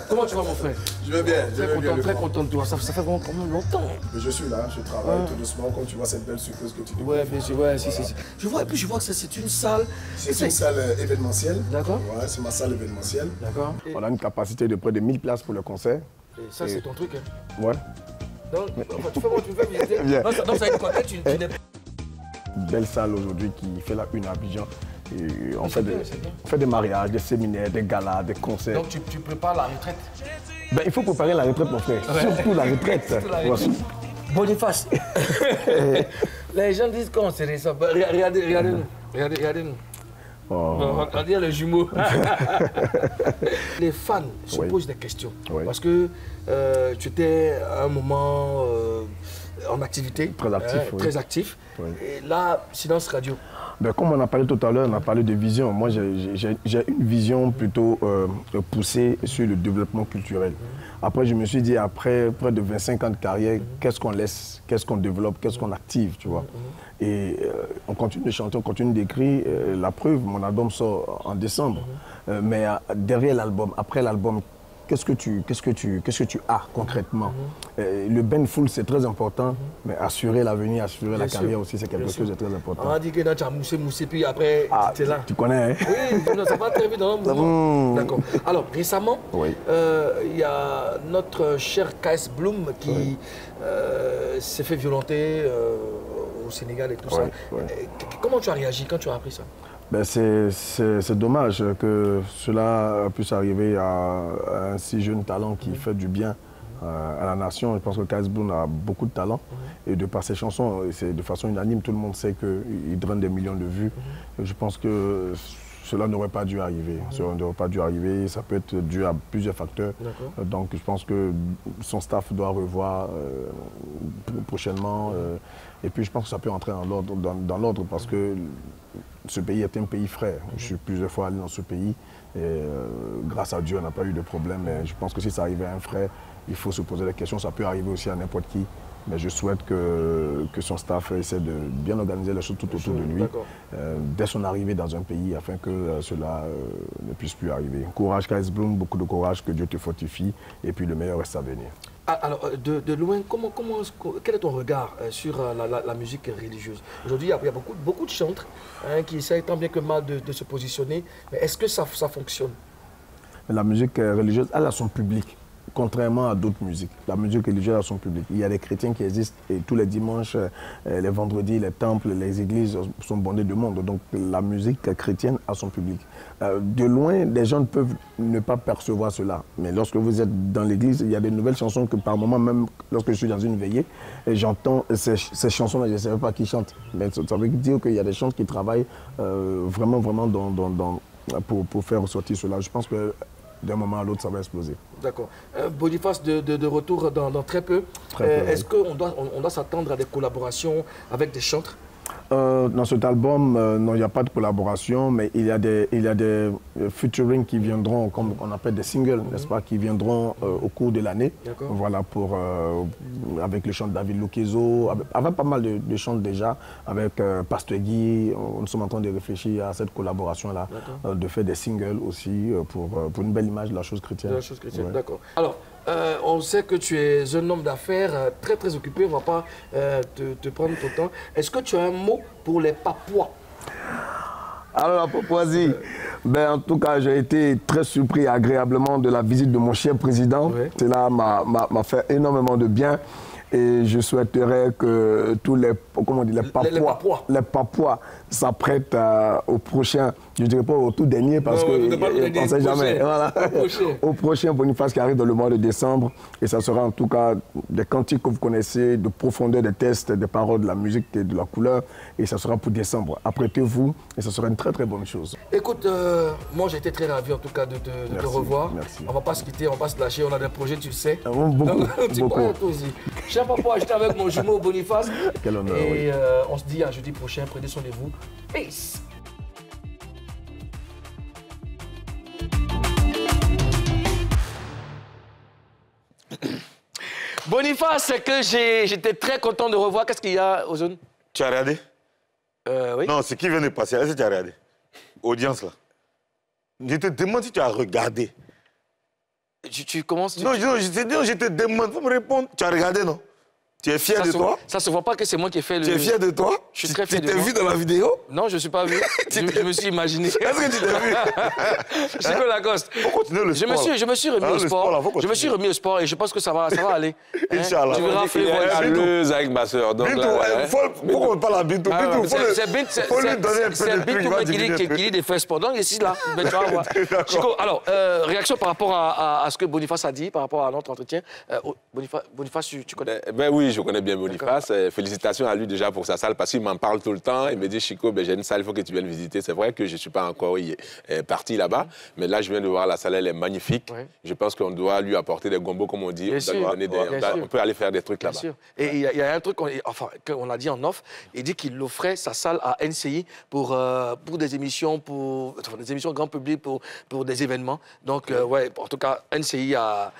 Speaker 1: Comment tu vas, mon frère?
Speaker 5: Je vais bien, je vais bien.
Speaker 1: Très content de toi, ça fait vraiment quand même longtemps.
Speaker 5: Mais je suis là, je travaille tout doucement, comme tu vois cette belle surprise que tu dis.
Speaker 1: Ouais, bien sûr, ouais, si. Je vois, et puis je vois que c'est une salle.
Speaker 5: C'est une salle événementielle.
Speaker 1: D'accord.
Speaker 5: Ouais, c'est ma salle événementielle.
Speaker 1: D'accord.
Speaker 6: On a une capacité de près de 1000 places pour le concert.
Speaker 1: Et ça, c'est ton truc, hein.
Speaker 6: Ouais.
Speaker 1: Donc, enfin, tu fais visiter.
Speaker 6: Bien.
Speaker 1: Non, ça veut dire quoi? Tu n'es pas.
Speaker 6: Belle salle aujourd'hui qui fait la une à Abidjan. Et on
Speaker 1: c'est bien, c'est bien.
Speaker 6: fait des mariages, des séminaires, des galas, des concerts.
Speaker 1: Donc, tu prépares la retraite.
Speaker 6: Ben, il faut préparer la retraite, mon frère. Surtout la retraite.
Speaker 1: Surtout la
Speaker 6: Ouais.
Speaker 1: retraite. Boniface. Les gens disent qu'on serait ça. Regardez-nous. Regardez-nous.
Speaker 6: Oh.
Speaker 1: Regardez les jumeaux. Les fans se
Speaker 6: Oui.
Speaker 1: posent des questions.
Speaker 6: Oui.
Speaker 1: Parce que tu étais à un moment en activité.
Speaker 6: Très actif, oui.
Speaker 1: Très actif.
Speaker 6: Oui.
Speaker 1: Et là, silence radio.
Speaker 6: Ben, comme on a parlé tout à l'heure, on a parlé de vision. Moi, j'ai une vision plutôt poussée sur le développement culturel. Après, je me suis dit, après près de 25 ans de carrière, qu'est-ce qu'on laisse, qu'est-ce qu'on développe, qu'est-ce qu'on active, tu vois. Et on continue de chanter, on continue d'écrire. La preuve, mon album sort en décembre. Mais derrière l'album, après l'album, qu'est-ce que tu as concrètement. Le ben full, c'est très important, mais assurer l'avenir, assurer la carrière aussi, c'est quelque chose de très important.
Speaker 1: On a dit que tu as moussé, puis après, tu es là.
Speaker 6: Tu connais, hein?
Speaker 1: Oui, ça va très vite dans le mouvement. D'accord. Alors, récemment, il y a notre cher KS Bloom qui s'est fait violenter au Sénégal et tout ça. Comment tu as réagi quand tu as appris ça?
Speaker 6: Ben c'est dommage que cela puisse arriver à un si jeune talent qui fait du bien à la nation. Je pense que KS Bloom a beaucoup de talent et de par ses chansons, de façon unanime, tout le monde sait qu'il draine des millions de vues. Je pense que cela n'aurait pas dû arriver. Cela n'aurait pas dû arriver. Ça peut être dû à plusieurs facteurs. Donc je pense que son staff doit revoir prochainement. Et puis je pense que ça peut entrer dans l'ordre parce que ce pays est un pays frère. Je suis plusieurs fois allé dans ce pays et grâce à Dieu, on n'a pas eu de problème. Mais je pense que si ça arrivait à un frère, il faut se poser la question. Ça peut arriver aussi à n'importe qui. Mais je souhaite que son staff essaie de bien organiser les choses tout autour de lui dès son arrivée dans un pays afin que cela ne puisse plus arriver. Courage KS Bloom, beaucoup de courage, que Dieu te fortifie et puis le meilleur reste à venir.
Speaker 1: Alors, de loin, quel est ton regard sur la musique religieuse? Aujourd'hui, il y a beaucoup de chantres qui essayent tant bien que mal de se positionner. Mais est-ce que ça fonctionne?
Speaker 6: La musique religieuse, elle a son public. Contrairement à d'autres musiques, la musique religieuse a son public. Il y a des chrétiens qui existent et tous les dimanches, les vendredis, les temples, les églises sont bondés de monde. Donc la musique chrétienne a son public. De loin, les gens peuvent ne pas percevoir cela. Mais lorsque vous êtes dans l'église, il y a des nouvelles chansons que par moment, même lorsque je suis dans une veillée, j'entends ces chansons-là, je ne sais pas qui chantent. Mais ça veut dire qu'il y a des chants qui travaillent vraiment pour faire ressortir cela. Je pense que d'un moment à l'autre, ça va exploser.
Speaker 1: D'accord. Boniface de retour dans très peu. Est-ce qu'on doit s'attendre à des collaborations avec des chantres?
Speaker 6: Dans cet album, non, il n'y a pas de collaboration, mais il y a des featuring qui viendront, comme on appelle des singles, n'est-ce pas, qui viendront au cours de l'année. Voilà, avec le chant de David Lukezo, avec pas mal de chants déjà, avec Pasteur Guy. Nous sommes en train de réfléchir à cette collaboration-là, de faire des singles aussi pour une belle image de la chose chrétienne.
Speaker 1: De la chose chrétienne, d'accord. Alors, on sait que tu es un homme d'affaires très très occupé, on ne va pas te prendre ton temps. Est-ce que tu as un mot pour les Papouas?
Speaker 6: Alors la Papouasie, en tout cas j'ai été très surpris agréablement de la visite de mon cher président. Cela m'a fait énormément de bien. Et je souhaiterais que tous les Papouas s'apprêtent au prochain, je ne dirais pas au tout dernier parce qu'on ne sait jamais. Voilà. Au prochain Boniface qui arrive dans le mois de décembre. Et ça sera en tout cas des cantiques que vous connaissez, de profondeur des textes, des paroles, de la musique et de la couleur. Et ça sera pour décembre. Apprêtez-vous et ça sera une très très bonne chose.
Speaker 1: Écoute, moi j'ai été très ravi en tout cas de te revoir.
Speaker 6: Merci.
Speaker 1: On ne va pas se quitter, on ne va pas se lâcher. On a des projets, tu le sais.
Speaker 6: Beaucoup.
Speaker 1: Tu crois toi aussi. Cher Papouas, j'étais avec mon jumeau Boniface.
Speaker 6: Quel honneur,
Speaker 1: et on se dit à jeudi prochain. Prenez soin de vous. Peace. Boniface, que j'étais très content de revoir. Qu'est-ce qu'il y a, Ozone?
Speaker 2: Tu as regardé?
Speaker 1: Oui.
Speaker 2: Non, ce qui vient de passer, est-ce que tu as regardé? Audience là. Je te demande si tu as regardé.
Speaker 1: Tu commences...
Speaker 2: Non, je te demande, faut me répondre. Tu as regardé, non? Tu es fier de toi?
Speaker 1: Ça se voit pas que c'est moi qui ai fait le...
Speaker 2: Tu es fier de toi?
Speaker 1: Je suis très fier de moi.
Speaker 2: Tu t'es vu dans la vidéo?
Speaker 1: Non, je ne suis pas vu. je me suis imaginé.
Speaker 2: Est-ce que tu t'es vu?
Speaker 1: Chico Lacoste.
Speaker 2: Faut continuer le sport.
Speaker 1: Je me suis remis au sport. Je me suis remis au sport et je pense que ça va aller.
Speaker 2: Inch'Allah.
Speaker 1: Tu verras
Speaker 3: Haleuse avec ma soeur.
Speaker 2: Bintou, pourquoi on parle à Bintou? Faut lui donner un peu de trucs.
Speaker 1: C'est Bintou qui lit des faits sport. Donc ici, là, tu vas voir. Chico, alors, réaction par rapport à ce que Boniface a dit, par rapport à notre entretien. Boniface, tu connais?
Speaker 3: Ben oui, je connais bien Boniface. Félicitations à lui déjà pour sa salle parce qu'il m'en parle tout le temps. Il me dit, Chico, j'ai une salle, il faut que tu viennes visiter. C'est vrai que je ne suis pas encore parti là-bas, mais là, je viens de voir la salle, elle est magnifique. Je pense qu'on doit lui apporter des gombos, comme on dit. On peut aller faire des trucs là-bas.
Speaker 1: Et il y a un truc qu'on a dit en off. Il dit qu'il offrait sa salle à NCI pour des émissions, des émissions grand public, pour des événements. Donc, ouais, en tout cas, NCI a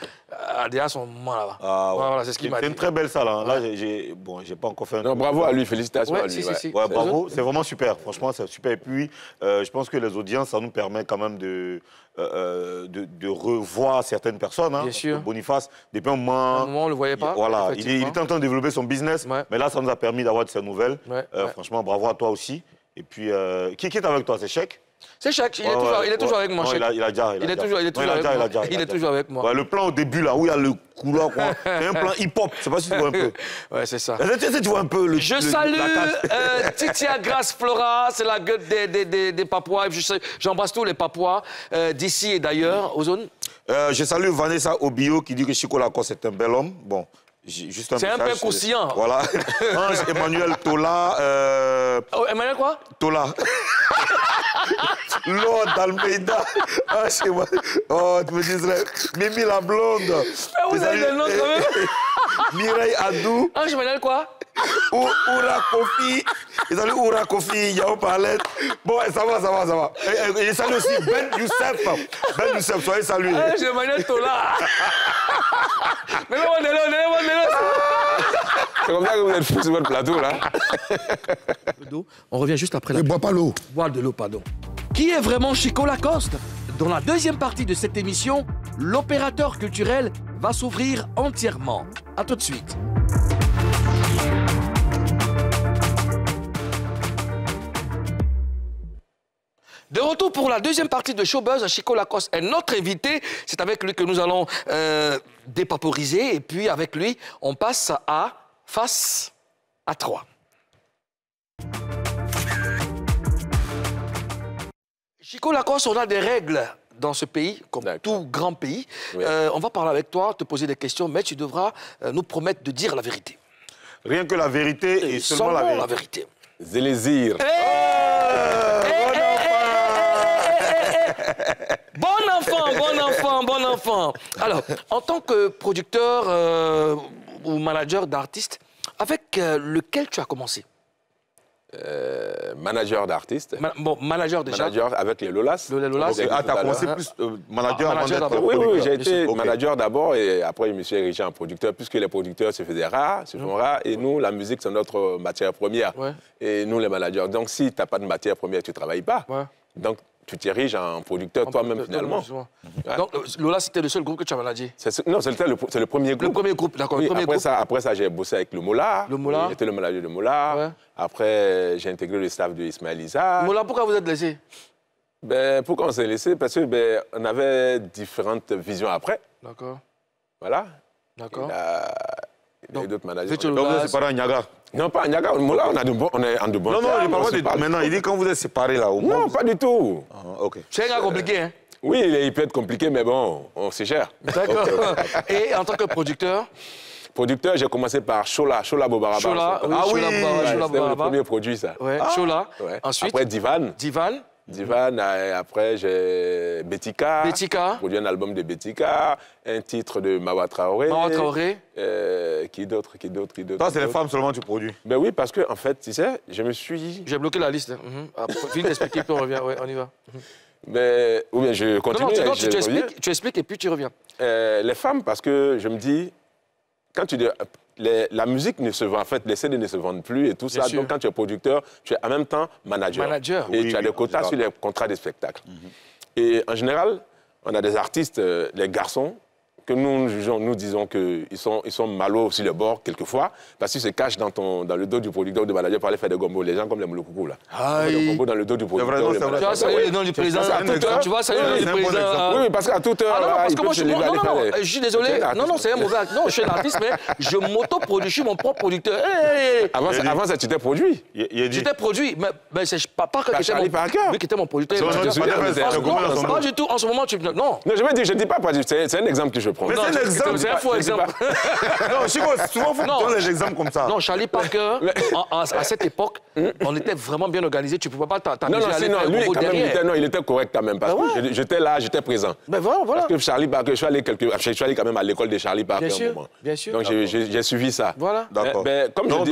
Speaker 1: déjà son moment là-bas.
Speaker 2: Ah, ouais.
Speaker 1: Voilà, c'est ce qu'il m'a dit.
Speaker 2: C'est une très belle salle. Hein. Là, j'ai pas encore fait un...
Speaker 3: Non, bravo à lui, félicitations à lui.
Speaker 2: Ouais, bravo, c'est vraiment super. Franchement, c'est super. Et puis, je pense que les audiences, ça nous permet quand même de revoir certaines personnes. Hein.
Speaker 1: Bien sûr.
Speaker 2: Boniface, depuis un moment...
Speaker 1: on ne le voyait pas.
Speaker 2: Voilà, il était en train de développer son business, mais là, ça nous a permis d'avoir de ces nouvelles. Franchement, bravo à toi aussi. Et puis, qui est avec toi? C'est Chèque?
Speaker 1: C'est Chèque, il est toujours avec moi.
Speaker 2: Il
Speaker 1: est toujours avec moi.
Speaker 2: Le plan au début, là, où il y a le couloir, c'est un plan hip-hop. Je ne sais pas si tu vois un peu.
Speaker 1: Ouais, c'est ça.
Speaker 2: Tu vois un peu le...
Speaker 1: Je salue Titia Grace Flora, c'est la gueule des Papouas. J'embrasse tous les Papouas d'ici et d'ailleurs, aux zones.
Speaker 2: Je salue Vanessa Obio qui dit que Chico Lacoste est un bel homme. Bon,
Speaker 1: c'est un peu croustillant.
Speaker 2: Voilà. Ange Emmanuel Tola.
Speaker 1: Emmanuel quoi?
Speaker 2: Tola. Lord Almeida. Oh, tu me dirais. Mimi la blonde.
Speaker 1: Vous avez le nom quand même.
Speaker 2: Mireille Adou.
Speaker 1: Ange Emmanuel quoi?
Speaker 2: Oura Kofi. Ils saluent Oura Kofi, Yao Palette. Bon, ça va. Et ils saluent aussi Ben Youssef. Ben Youssef, soyez salués.
Speaker 1: Ange Emmanuel Tola. Mais non,
Speaker 3: c'est comme ça que vous êtes fous sur votre plateau, là.
Speaker 1: On revient juste après.
Speaker 7: Ne bois pas l'eau.
Speaker 1: Boire de l'eau, pardon. Qui est vraiment Chico Lacoste? Dans la deuxième partie de cette émission, l'opérateur culturel va s'ouvrir entièrement. A tout de suite. De retour pour la deuxième partie de Showbuzz, Chico Lacoste est notre invité. C'est avec lui que nous allons dépaporiser. Et puis avec lui, on passe à Face à 3. Chico Lacoste, on a des règles dans ce pays, comme tout grand pays. Oui. On va parler avec toi, te poser des questions, mais tu devras nous promettre de dire la vérité.
Speaker 2: Rien que la vérité et seulement la vérité.
Speaker 3: Zélésir.
Speaker 1: Bon enfant. Alors, en tant que producteur ou manager d'artistes, avec lequel tu as commencé?
Speaker 3: Manager d'artiste.
Speaker 1: Manager déjà.
Speaker 3: Manager avec les Lolas.
Speaker 1: Les Lolas.
Speaker 2: Tu as commencé plus manager avant d'être
Speaker 3: producteur. Oui, j'ai été manager d'abord et après je me suis érigé en producteur puisque les producteurs se faisaient rares, se font rares et nous, la musique, c'est notre matière première. Ouais. Et nous, les managers. Donc, si tu n'as pas de matière première, tu ne travailles pas. Ouais. Donc, tu t'ériges en producteur toi-même, finalement.
Speaker 1: Donc, Lola, c'était le seul groupe que tu as managé?
Speaker 3: Non, c'est le premier groupe.
Speaker 1: Le premier groupe, d'accord.
Speaker 3: Oui, après ça, j'ai bossé avec le Mola. J'étais le manager de Mola. Ouais. Après, j'ai intégré le staff de Ismaël Isa.
Speaker 1: Mola, pourquoi vous êtes laissé?
Speaker 3: Pourquoi on s'est laissé? Parce que on avait différentes visions après.
Speaker 1: D'accord.
Speaker 3: Voilà.
Speaker 1: D'accord.
Speaker 3: Il y a d'autres managers.
Speaker 2: Donc, c'est pas un Niaga?
Speaker 3: Non, pas un Niaga. Mola, on est en de bons termes.
Speaker 2: Non, il parle pas maintenant. Il dit quand vous êtes séparés là.
Speaker 3: Non, pas du tout.
Speaker 2: OK.
Speaker 1: C'est un gars compliqué, hein?
Speaker 3: Oui, il peut être compliqué, mais bon, on s'y gère.
Speaker 1: D'accord. Et en tant que producteur?
Speaker 3: Producteur, j'ai commencé par Chola Bobaraba.
Speaker 1: Chola, oui, Chola Bobaraba.
Speaker 3: C'était le premier produit, ça.
Speaker 1: Ouais, Chola. Ouais. Ensuite?
Speaker 3: Après, Divan, après j'ai Betika. Produit un album de Betika, un titre de Mawa Traoré. Qui d'autre?
Speaker 2: Toi, c'est les femmes seulement tu produis?
Speaker 3: Ben oui, parce que en fait, tu sais, je me suis...
Speaker 1: J'ai bloqué la liste. Vite expliquer, puis on revient. Ouais, on y va.
Speaker 3: Mais, ou bien je continue.
Speaker 1: Non, tu expliques et puis tu reviens.
Speaker 3: Les femmes, parce que je me dis, quand tu dis... La musique ne se vend, en fait, les CD ne se vendent plus et tout ça. Donc, quand tu es producteur, tu es en même temps manager. Et tu as des quotas sur les contrats de spectacle. Et en général, on a des artistes, les garçons, que nous disons qu'ils sont malos sur le bord, quelquefois, parce qu'ils se cachent dans le dos du producteur ou du manager pour aller faire des gombos. Les gens comme les Moulokoukou, là. Des gombos dans le dos du producteur.
Speaker 1: Tu vois, ça y est, le nom du président. Tu vois, ça y est, le président.
Speaker 3: Oui, parce qu'à toute heure.
Speaker 1: Non, parce que moi, je suis désolé. Non, c'est un mauvais acte. Non, je suis un artiste, mais je m'auto-produis, je suis mon propre producteur.
Speaker 3: Avant ça, tu t'es produit.
Speaker 1: J'étais produit, mais c'est pas que lui qui était mon producteur. Pas du tout. En ce moment, tu. Non.
Speaker 3: Je ne dis pas, c'est un exemple que je prends.
Speaker 2: Mais c'est un exemple.
Speaker 1: C'est un faux exemple.
Speaker 2: Non, Chico, souvent, il faut donner des exemples comme ça.
Speaker 1: Non, Charlie Parker, à cette époque, on était vraiment bien organisé. Tu ne pouvais pas t'amuser à aller faire
Speaker 3: lui,
Speaker 1: un
Speaker 3: quand même, il était correct quand même. Parce que j'étais là, j'étais présent.
Speaker 1: Ben voilà.
Speaker 3: Parce que Charlie Parker, je suis allé quand même à l'école de Charlie Parker un moment.
Speaker 1: Bien sûr.
Speaker 3: Donc j'ai suivi ça.
Speaker 1: Voilà.
Speaker 2: D'accord.
Speaker 3: Comme je dis,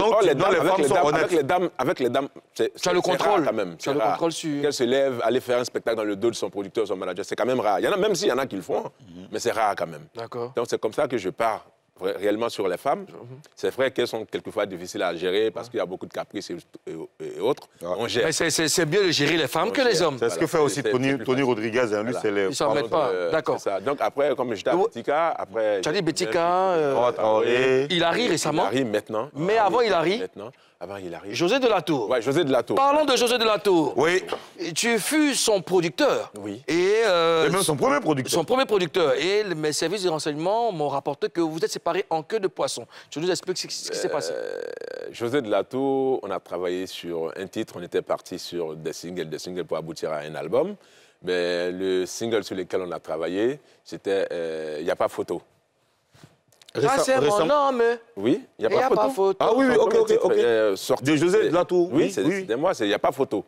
Speaker 3: avec les dames,
Speaker 1: tu as le contrôle
Speaker 3: quand même.
Speaker 1: Tu as le contrôle sur...
Speaker 3: Qu'elle se lève, aller faire un spectacle dans le dos de son producteur, son manager, c'est quand même rare. Même s'il y en a qui le font, mais c'est rare quand même.
Speaker 1: D'accord.
Speaker 3: Donc c'est comme ça que je pars réellement sur les femmes. C'est vrai qu'elles sont quelquefois difficiles à gérer parce qu'il y a beaucoup de caprices et autres. On gère.
Speaker 1: C'est mieux de gérer les femmes que les hommes.
Speaker 2: C'est ce que fait aussi Tony Rodriguez. Hein. Lui, c'est les...
Speaker 1: Ils s'en mettent pas. D'accord.
Speaker 3: Donc après, comme j'étais à Betika, après...
Speaker 1: Tu as dit Betika, Hilary récemment.
Speaker 3: Hilary maintenant.
Speaker 1: Mais avant Hilary.
Speaker 3: Maintenant. Avant Hilary.
Speaker 1: José de la Tour.
Speaker 3: Oui, José de la Tour.
Speaker 1: Parlons de José de la Tour.
Speaker 2: Oui.
Speaker 1: Tu fus son producteur.
Speaker 3: Oui.
Speaker 1: Et
Speaker 2: même son premier producteur.
Speaker 1: Son premier producteur. Et mes services de renseignement m'ont rapporté que vous êtes séparés en queue de poisson. Tu nous expliques ce qui s'est passé.
Speaker 3: José de la Tour, on a travaillé sur un titre. On était parti sur des singles pour aboutir à un album. Mais le single sur lequel on a travaillé, c'était Il n'y a pas photo.
Speaker 1: Ça, c'est mon homme.
Speaker 3: Oui, il n'y a pas photo.
Speaker 2: Ah oui, ok.
Speaker 3: De
Speaker 2: José de la Tour.
Speaker 3: Oui, c'était moi, il n'y a pas photo.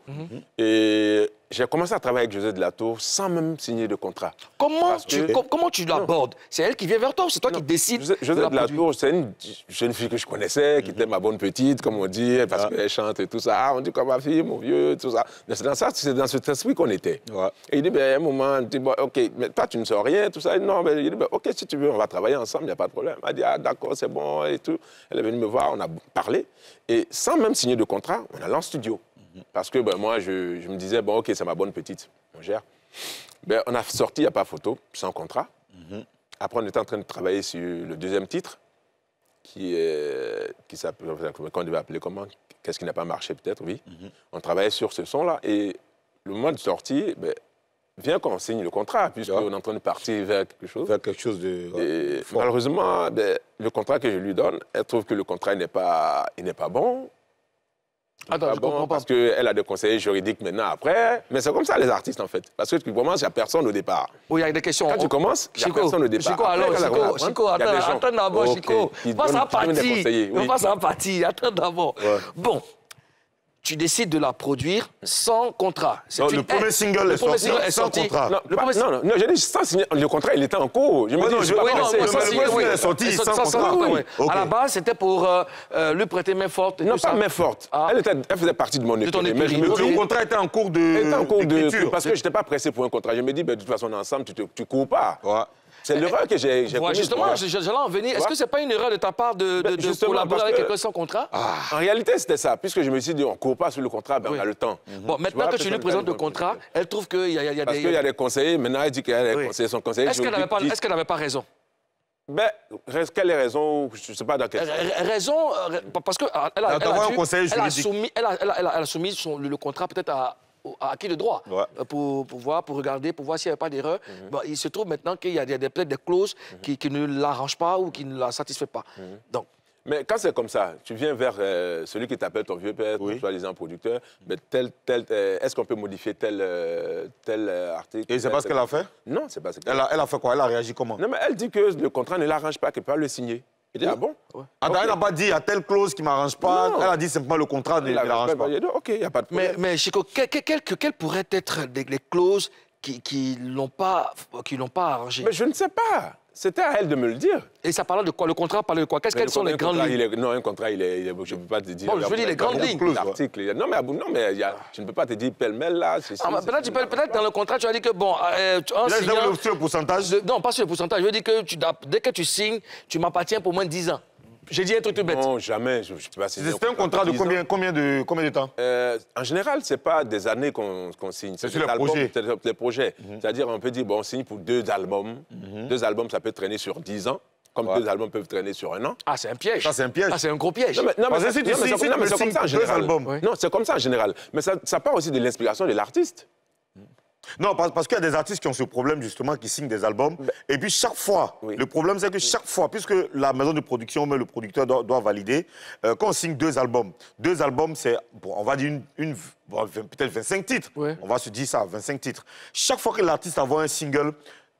Speaker 3: Et j'ai commencé à travailler avec José de la Tour sans même signer de contrat.
Speaker 1: Comment tu l'abordes? C'est elle qui vient vers toi ou c'est toi qui décides?
Speaker 3: José de la Tour, c'est une jeune fille que je connaissais, qui était ma bonne petite, comme on dit, parce qu'elle chante et tout ça. Ah, on dit comme ma fille, mon vieux, tout ça. C'est dans cet esprit qu'on était. Ouais. Et il dit, à un moment, il dit, bon, OK, mais toi, tu ne sais rien, tout ça. Non, mais il dit, OK, si tu veux, on va travailler ensemble, il n'y a pas de problème. Elle a dit, ah, d'accord, c'est bon, et tout. Elle est venue me voir, on a parlé. Et sans même signer de contrat, on allait en studio. Parce que moi, je me disais, bon, OK, c'est ma bonne petite, on gère. On a sorti, il n'y a pas photo, sans contrat. Après, on était en train de travailler sur le deuxième titre, qui s'appelle, qu'on devait appeler comment? Qu'est-ce qui n'a pas marché, peut-être, oui. On travaillait sur ce son-là. Et le moment de sortie, vient qu'on signe le contrat, puisqu'on est en train de partir vers quelque chose.
Speaker 2: Vers quelque chose de...
Speaker 3: Et malheureusement, le contrat que je lui donne, elle trouve que le contrat n'est pas bon.
Speaker 1: Attends, je comprends pas.
Speaker 3: Parce qu'elle a des conseillers juridiques maintenant après. Mais c'est comme ça, les artistes, en fait. Parce que tu commences, il n'y a personne au départ.
Speaker 1: Oui, il y a des questions.
Speaker 3: Quand tu commences, il n'y a personne au départ.
Speaker 1: Chico, attends d'abord, Chico. Passe à partir. Attends d'abord. Bon. Tu décides de la produire sans contrat.
Speaker 2: Non, le premier single est sorti sans contrat.
Speaker 3: Non, j'ai dit sans signer. Le contrat, il était en cours. Je me dis,
Speaker 2: le premier single est sorti sans contrat.
Speaker 1: À la base, c'était pour lui prêter main forte.
Speaker 3: Non, pas main forte. Elle faisait partie de mon équipe. Mais
Speaker 2: le contrat était en cours de...
Speaker 3: Parce que je n'étais pas pressé pour un contrat. Je me dis, de toute façon, ensemble, tu ne cours pas. C'est l'erreur que j'ai commise.
Speaker 1: Justement, j'allais en venir. Est-ce que ce n'est pas une erreur de ta part de collaborer avec quelqu'un sans contrat?
Speaker 3: En réalité, c'était ça. Puisque je me suis dit, on ne court pas sur le contrat, on a le temps.
Speaker 1: Bon, maintenant que tu lui présentes le contrat, elle trouve qu'il y a des...
Speaker 3: Parce qu'il y a des conseillers. Maintenant, elle dit qu'il y a des conseillers, son conseiller.
Speaker 1: Est-ce qu'elle n'avait pas raison?
Speaker 3: Quelle est raison? Je ne sais pas dans quel sens.
Speaker 1: Raison, parce qu'elle a soumis le contrat peut-être à qui de droit pour regarder, pour voir s'il n'y avait pas d'erreur. Il se trouve maintenant qu'il y a peut-être des clauses qui ne l'arrangent pas ou qui ne la satisfait pas. Donc,
Speaker 3: mais quand c'est comme ça, tu viens vers celui qui t'appelle ton vieux père, soi-disant producteur, mais est-ce qu'on peut modifier tel article?
Speaker 2: Et c'est pas ce qu'elle a fait?
Speaker 3: Non, c'est pas ce qu'elle a fait.
Speaker 2: Elle a fait quoi? Elle a réagi comment?
Speaker 3: Non, mais elle dit que le contrat ne l'arrange pas, qu'elle ne peut pas le signer. Elle dit, ah bon?
Speaker 2: Elle n'a pas dit, il y a telle clause qui ne m'arrange pas. Non. Elle a dit simplement le contrat ne l'arrange pas.
Speaker 3: OK, il n'y a pas de problème.
Speaker 1: Mais Chico, quelles pourraient être les clauses qui l'ont pas arrangé?
Speaker 3: Mais je ne sais pas. C'était à elle de me le dire.
Speaker 1: Et ça parlait de quoi? Le contrat parlait de quoi? Quelles sont les grandes lignes?
Speaker 3: Non, un contrat, je ne peux pas te dire.
Speaker 1: Bon, je veux dire les grandes lignes.
Speaker 3: Non, mais je ne peux pas te dire pêle-mêle là.
Speaker 1: Peut-être dans le contrat, tu as dit que bon.
Speaker 2: Sur le pourcentage?
Speaker 1: Non, pas sur le pourcentage. Je veux dire que dès que tu signes, tu m'appartiens pour moins de 10 ans. J'ai dit un truc tout bête.
Speaker 3: Non, jamais.
Speaker 2: C'était un contrat de combien de temps?
Speaker 3: En général, ce n'est pas des années qu'on signe.
Speaker 2: C'est sur les
Speaker 3: projets. C'est-à-dire, on peut dire, bon, on signe pour 2 albums. 2 albums, ça peut traîner sur 10 ans. Comme 2 albums peuvent traîner sur 1 an.
Speaker 1: Ah, c'est un piège.
Speaker 2: Ça, c'est un piège.
Speaker 1: Ah, c'est un gros piège.
Speaker 3: Non, mais c'est comme ça en général. Non, c'est comme ça en général. Mais ça part aussi de l'inspiration de l'artiste.
Speaker 2: Non, parce qu'il y a des artistes qui ont ce problème, justement, qui signent des albums. Et puis, chaque fois, le problème, c'est que chaque fois, puisque la maison de production, mais le producteur doit valider, quand on signe 2 albums, c'est, on va dire, peut-être 25 titres. On va se dire ça, 25 titres. Chaque fois que l'artiste envoie un single,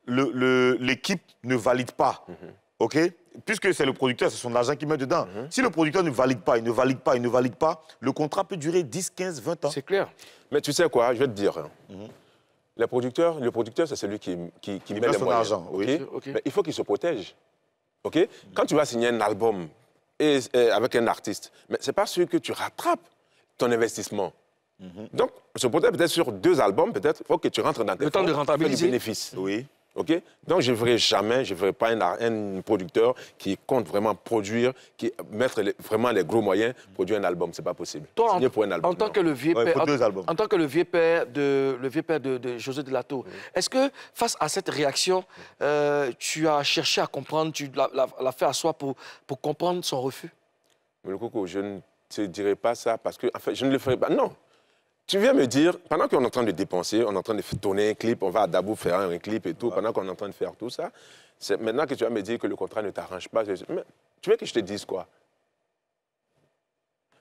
Speaker 2: l'équipe ne valide pas. OK? Puisque c'est le producteur, c'est son argent qui met dedans. Si le producteur ne valide pas, il ne valide pas, le contrat peut durer 10, 15, 20 ans.
Speaker 1: C'est clair.
Speaker 3: Mais tu sais quoi, je vais te dire... Le producteur, c'est celui qui met les moyens.
Speaker 2: Argent,
Speaker 3: okay? Mais il faut qu'il se protège. Okay? Quand tu vas signer un album avec un artiste, ce n'est pas sûr que tu rattrapes ton investissement. Donc, se protège peut-être sur 2 albums, peut-être, il faut que tu rentres dans
Speaker 1: le temps de rentabiliser.
Speaker 3: Bénéfice.
Speaker 2: Oui.
Speaker 3: OK? Donc, je ne verrai pas un producteur qui compte vraiment produire, vraiment les gros moyens, produire un album. Ce n'est pas possible.
Speaker 1: Toi,
Speaker 3: pour un album,
Speaker 1: en tant que le vieux père, en tant que le vieux père de José de la Tour, est-ce que face à cette réaction, tu as cherché à comprendre, tu l'as fait à soi pour comprendre son refus?
Speaker 3: Mais le coco, je ne te dirai pas ça parce que, en fait, je ne le ferai pas. Non. Tu viens me dire, pendant qu'on est en train de dépenser, on est en train de tourner un clip, on va à Dabou faire un clip et tout, pendant qu'on est en train de faire tout ça, c'est maintenant que tu vas me dire que le contrat ne t'arrange pas. Mais tu veux que je te dise quoi?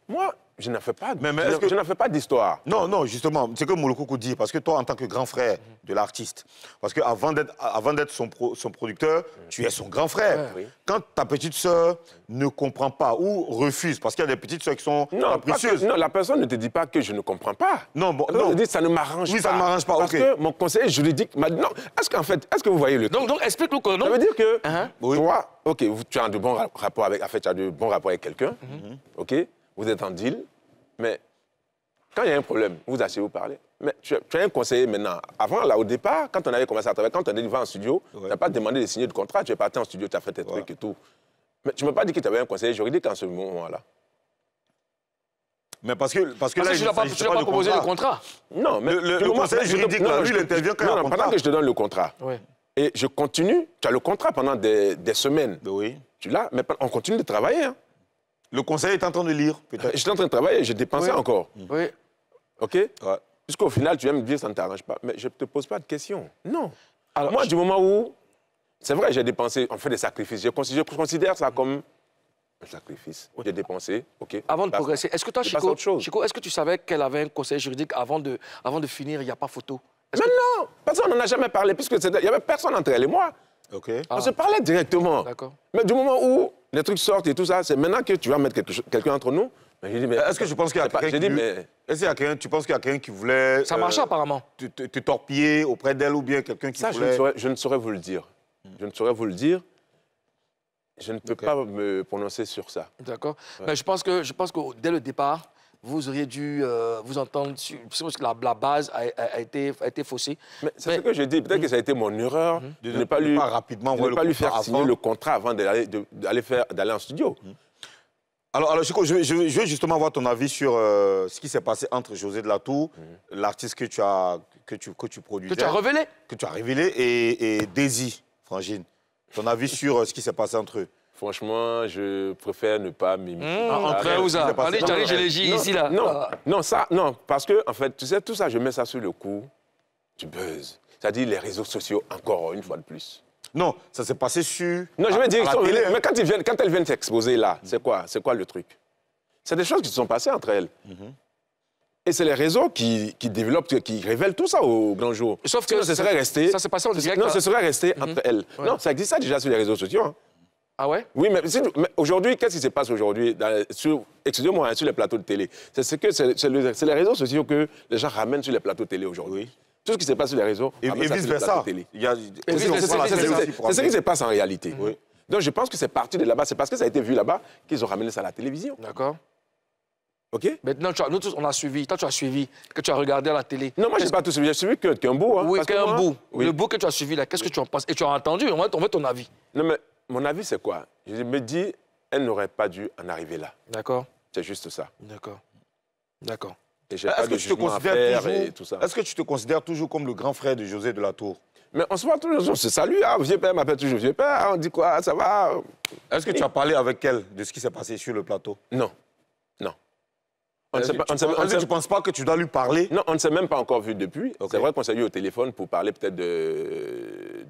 Speaker 3: Moi, je n'en fais pas, je n'en fais pas d'histoire.
Speaker 2: Non, non, justement, c'est comme Moulokoko dit, parce que toi, en tant que grand frère de l'artiste, parce qu'avant d'être son producteur, tu es son grand frère.
Speaker 3: Oui.
Speaker 2: Quand ta petite sœur ne comprend pas ou refuse, parce qu'il y a des petites sœurs qui sont capricieuses.
Speaker 3: Non, la personne ne te dit pas que je ne comprends pas.
Speaker 2: Non, bon,
Speaker 3: Elle te dit ça ne m'arrange pas.
Speaker 2: Oui, ça ne m'arrange pas,
Speaker 3: parce
Speaker 2: ok.
Speaker 3: que mon conseiller juridique m'a dit non. Est-ce que vous voyez le truc?
Speaker 1: Donc explique-nous quoi.
Speaker 3: Ça veut dire que
Speaker 2: Oui.
Speaker 3: toi, ok, tu as de bons rapports avec, en fait, tu as de bons rapports avec quelqu'un, ok, vous êtes en deal, mais quand il y a un problème, vous asseyez, vous parlez. Mais tu as un conseiller maintenant. Avant, là, au départ, quand on avait commencé à travailler, quand on est devant en studio, tu n'as pas demandé de signer de contrat, tu es parti en studio, tu as fait tes trucs et tout. Mais tu ne m'as pas dit que tu avais un conseiller juridique en ce moment-là.
Speaker 2: Mais parce que là,
Speaker 1: tu n'as pas proposé le contrat.
Speaker 3: Non, mais
Speaker 2: le conseiller juridique, lui, il intervient quand il y a un contrat.
Speaker 3: Pendant que je te donne le contrat, et je continue, tu as le contrat pendant des semaines.
Speaker 2: Oui.
Speaker 3: Tu l'as, mais on continue de travailler. Hein.
Speaker 2: Le conseiller est en train de lire, peut-être.
Speaker 3: J'étais en train de travailler, je dépensais encore.
Speaker 1: Oui.
Speaker 3: OK?
Speaker 2: Ouais.
Speaker 3: Puisqu'au final, tu vas me dire ça ne t'arrange pas. Mais je ne te pose pas de questions. Non.
Speaker 1: Alors,
Speaker 3: moi, du moment où... C'est vrai, j'ai dépensé, on fait des sacrifices. Je considère ça comme un sacrifice. J'ai dépensé, OK.
Speaker 1: Avant de progresser, est-ce que toi,
Speaker 3: Je passe à autre chose.
Speaker 1: Chico, est-ce que tu savais qu'elle avait un conseiller juridique avant de finir, il n'y a pas photo?
Speaker 3: Mais non! Personne n'en a jamais parlé, puisque il n'y avait personne entre elle et moi.
Speaker 2: OK.
Speaker 3: On se parlait directement.
Speaker 1: D'accord.
Speaker 3: Mais du moment où les trucs sortent et tout ça, c'est maintenant que tu vas mettre quelqu'un entre nous.
Speaker 2: Est-ce que tu penses qu'il y a quelqu'un tu penses qu'il y a quelqu'un qui voulait...
Speaker 1: Ça marchait apparemment.
Speaker 2: Te torpiller auprès d'elle ou bien quelqu'un qui voulait...
Speaker 3: Je ne saurais vous le dire. Je ne saurais vous le dire. Je ne peux pas me prononcer sur ça.
Speaker 1: D'accord. Ouais. Mais je pense que dès le départ, vous auriez dû vous entendre sur... Parce que la base a été faussée.
Speaker 3: Mais c'est ce que je dis. Peut-être que ça a été mon erreur de ne pas lui faire signer le contrat avant d'aller en studio.
Speaker 2: Alors Chico, je veux justement avoir ton avis sur ce qui s'est passé entre José de la Tour, l'artiste que tu produisais.
Speaker 1: Que tu as révélé.
Speaker 2: Que tu as révélé, et Daisy, Frangine. Ton avis sur ce qui s'est passé entre eux?
Speaker 3: Franchement, je préfère ne pas m'immiscer.
Speaker 1: Entre où ça? Allez, j'ai les J ici, là.
Speaker 3: Non, parce que, en fait, tu sais, tout ça, je mets ça sur le coup du buzz. C'est-à-dire les réseaux sociaux, encore une fois de plus.
Speaker 2: Non, ça s'est passé sur...
Speaker 3: Non, je veux dire, mais quand elles viennent s'exposer là, c'est quoi le truc? C'est des choses qui se sont passées entre elles. Et c'est les réseaux qui développent, qui révèlent tout ça au grand jour.
Speaker 1: Sauf que
Speaker 3: ça serait resté...
Speaker 1: Ça s'est passé en direct.
Speaker 3: Non, ce serait resté entre elles. Ouais. Non, ça existe ça déjà sur les réseaux sociaux. Hein.
Speaker 1: Ah ouais?
Speaker 3: Oui, mais aujourd'hui, qu'est-ce qui se passe aujourd'hui excusez-moi, sur les plateaux de télé? C'est les réseaux sociaux que les gens ramènent sur les plateaux de télé aujourd'hui. Tout ce qui se passe sur les réseaux,
Speaker 2: et vice-versa.
Speaker 3: C'est ce qui se passe en réalité. Oui. Donc je pense que c'est parti de là-bas. C'est parce que ça a été vu là-bas qu'ils ont ramené ça à la télévision.
Speaker 1: D'accord.
Speaker 3: OK?
Speaker 1: Maintenant, nous tous, on a suivi. Toi, tu as suivi, que tu as regardé à la télé.
Speaker 3: Non, moi, je n'ai pas tout suivi. J'ai suivi qu'un bout. Hein,
Speaker 1: oui, qu'un bout.
Speaker 3: Oui.
Speaker 1: Le bout que tu as suivi, là, qu'est-ce que tu en penses? Et tu as entendu, on veut ton avis.
Speaker 3: Non, mais mon avis, c'est quoi? Je me dis, elle n'aurait pas dû en arriver là.
Speaker 1: D'accord.
Speaker 3: C'est juste ça.
Speaker 1: D'accord. D'accord.
Speaker 2: Est-ce que tu te considères toujours comme le grand frère de José de la Tour?
Speaker 3: Mais on se voit toujours, on se salue. Ah, vieux père m'appelle toujours vieux père. On dit quoi? Ça va?
Speaker 2: Est-ce que tu as parlé avec elle de ce qui s'est passé sur le plateau?
Speaker 3: Non. Non.
Speaker 2: Tu ne penses pas que tu dois lui parler?
Speaker 3: Non, on ne s'est même pas encore vu depuis.
Speaker 2: Okay.
Speaker 3: C'est vrai qu'on s'est eu au téléphone pour parler peut-être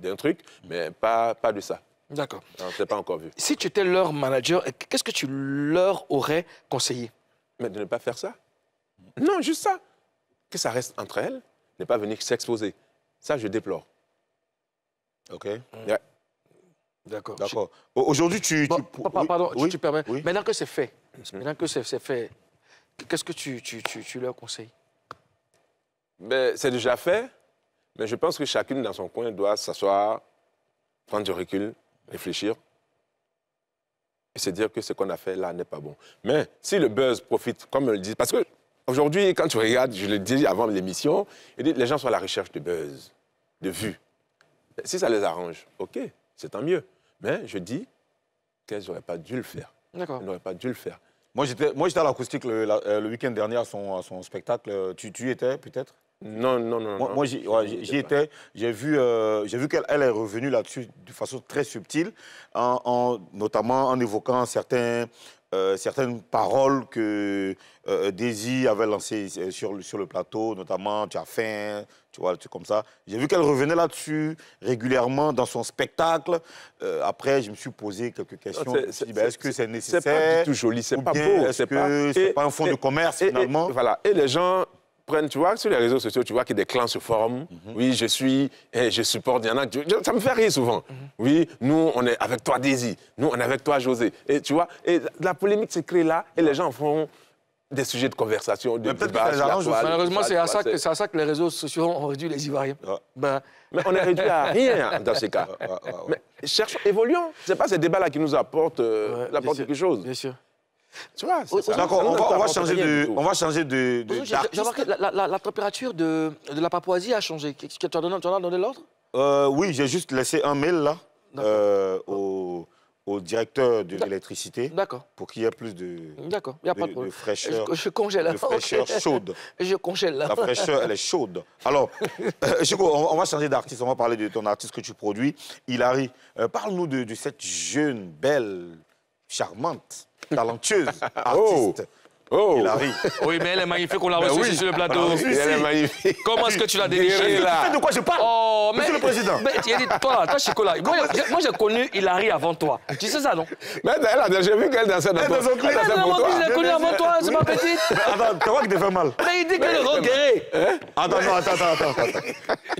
Speaker 3: d'un truc, mais pas de ça.
Speaker 1: D'accord.
Speaker 3: On ne s'est pas encore vu.
Speaker 1: Si tu étais leur manager, qu'est-ce que tu leur aurais conseillé?
Speaker 3: Mais de ne pas faire ça. Non, juste ça. Que ça reste entre elles, ne pas venir s'exposer. Ça, je déplore.
Speaker 2: OK.
Speaker 3: Ouais.
Speaker 2: D'accord. D'accord. Aujourd'hui,
Speaker 1: Pardon,
Speaker 2: oui?
Speaker 1: tu permets.
Speaker 2: Oui?
Speaker 1: Maintenant que c'est fait, qu'est-ce que tu leur conseilles?
Speaker 3: C'est déjà fait, mais je pense que chacune dans son coin doit s'asseoir, prendre du recul, réfléchir et se dire que ce qu'on a fait là n'est pas bon. Mais si le buzz profite, comme on le dit, parce qu'aujourd'hui, quand tu regardes, je le dis avant l'émission, les gens sont à la recherche de buzz, de vues. Si ça les arrange, OK, c'est tant mieux. Mais je dis qu'elles n'auraient pas dû le faire.
Speaker 1: D'accord.
Speaker 3: Elles n'auraient pas dû le faire.
Speaker 2: Moi, j'étais à l'Acoustique le week-end dernier à son spectacle. Tu y étais, peut-être?
Speaker 3: Non.
Speaker 2: Moi j'y étais. J'ai vu qu'elle est revenue là-dessus de façon très subtile, notamment en évoquant certaines paroles que Daisy avait lancées sur le plateau, notamment « tu as faim », tu vois, des trucs comme ça. J'ai vu qu'elle revenait là-dessus régulièrement dans son spectacle. Après, je me suis posé quelques questions. Est-ce que c'est nécessaire?
Speaker 3: C'est pas du tout joli, c'est pas beau.
Speaker 2: Est-ce que c'est pas un fond de commerce, finalement?
Speaker 3: Voilà. Et les gens prennent, tu vois, sur les réseaux sociaux, tu vois que des clans se forment. Oui, je supporte, il y en a. Ça me fait rire souvent. Oui, nous, on est avec toi, Daisy. Nous, on est avec toi, José. Et tu vois, et la polémique se crée là, et les gens font des sujets de conversation, de débat.
Speaker 1: Malheureusement, c'est à ça que les réseaux sociaux ont réduit les Ivoiriens.
Speaker 3: Mais on est réduit à rien dans ces cas. Mais cherchons, évoluons. C'est pas ces débats-là qui nous apportent quelque chose.
Speaker 1: Bien sûr.
Speaker 3: Tu vois,
Speaker 2: d'accord, on va changer de
Speaker 1: j'ai remarqué la température de la Papouasie a changé. Tu as donné l'ordre?
Speaker 2: Oui, j'ai juste laissé un mail là au directeur de l'électricité pour qu'il y ait plus de fraîcheur.
Speaker 1: Je congèle.
Speaker 2: De fraîcheur chaude.
Speaker 1: Je congèle.
Speaker 2: La fraîcheur, elle est chaude. Alors, Chico, on va changer d'artiste. On va parler de ton artiste que tu produis, Hilary. Parle-nous de cette jeune, belle, charmante, talentueuse artiste. Hilary.
Speaker 1: Oui, mais elle est magnifique, on l'a reçue sur le plateau.
Speaker 3: Elle est magnifique.
Speaker 1: Comment est-ce que tu l'as dénichée là?
Speaker 2: Tu sais de quoi je parle? Monsieur le Président.
Speaker 1: Mais toi, Chico, là, moi j'ai connu Hilary avant toi. Tu sais ça, non?
Speaker 3: Mais j'ai vu qu'elle dansait dans son clip.
Speaker 1: Je l'ai connue avant toi, c'est ma petite.
Speaker 2: Attends, tu vois qu'il te fait mal.
Speaker 1: Mais il dit qu'elle est reguérée.
Speaker 2: Attends.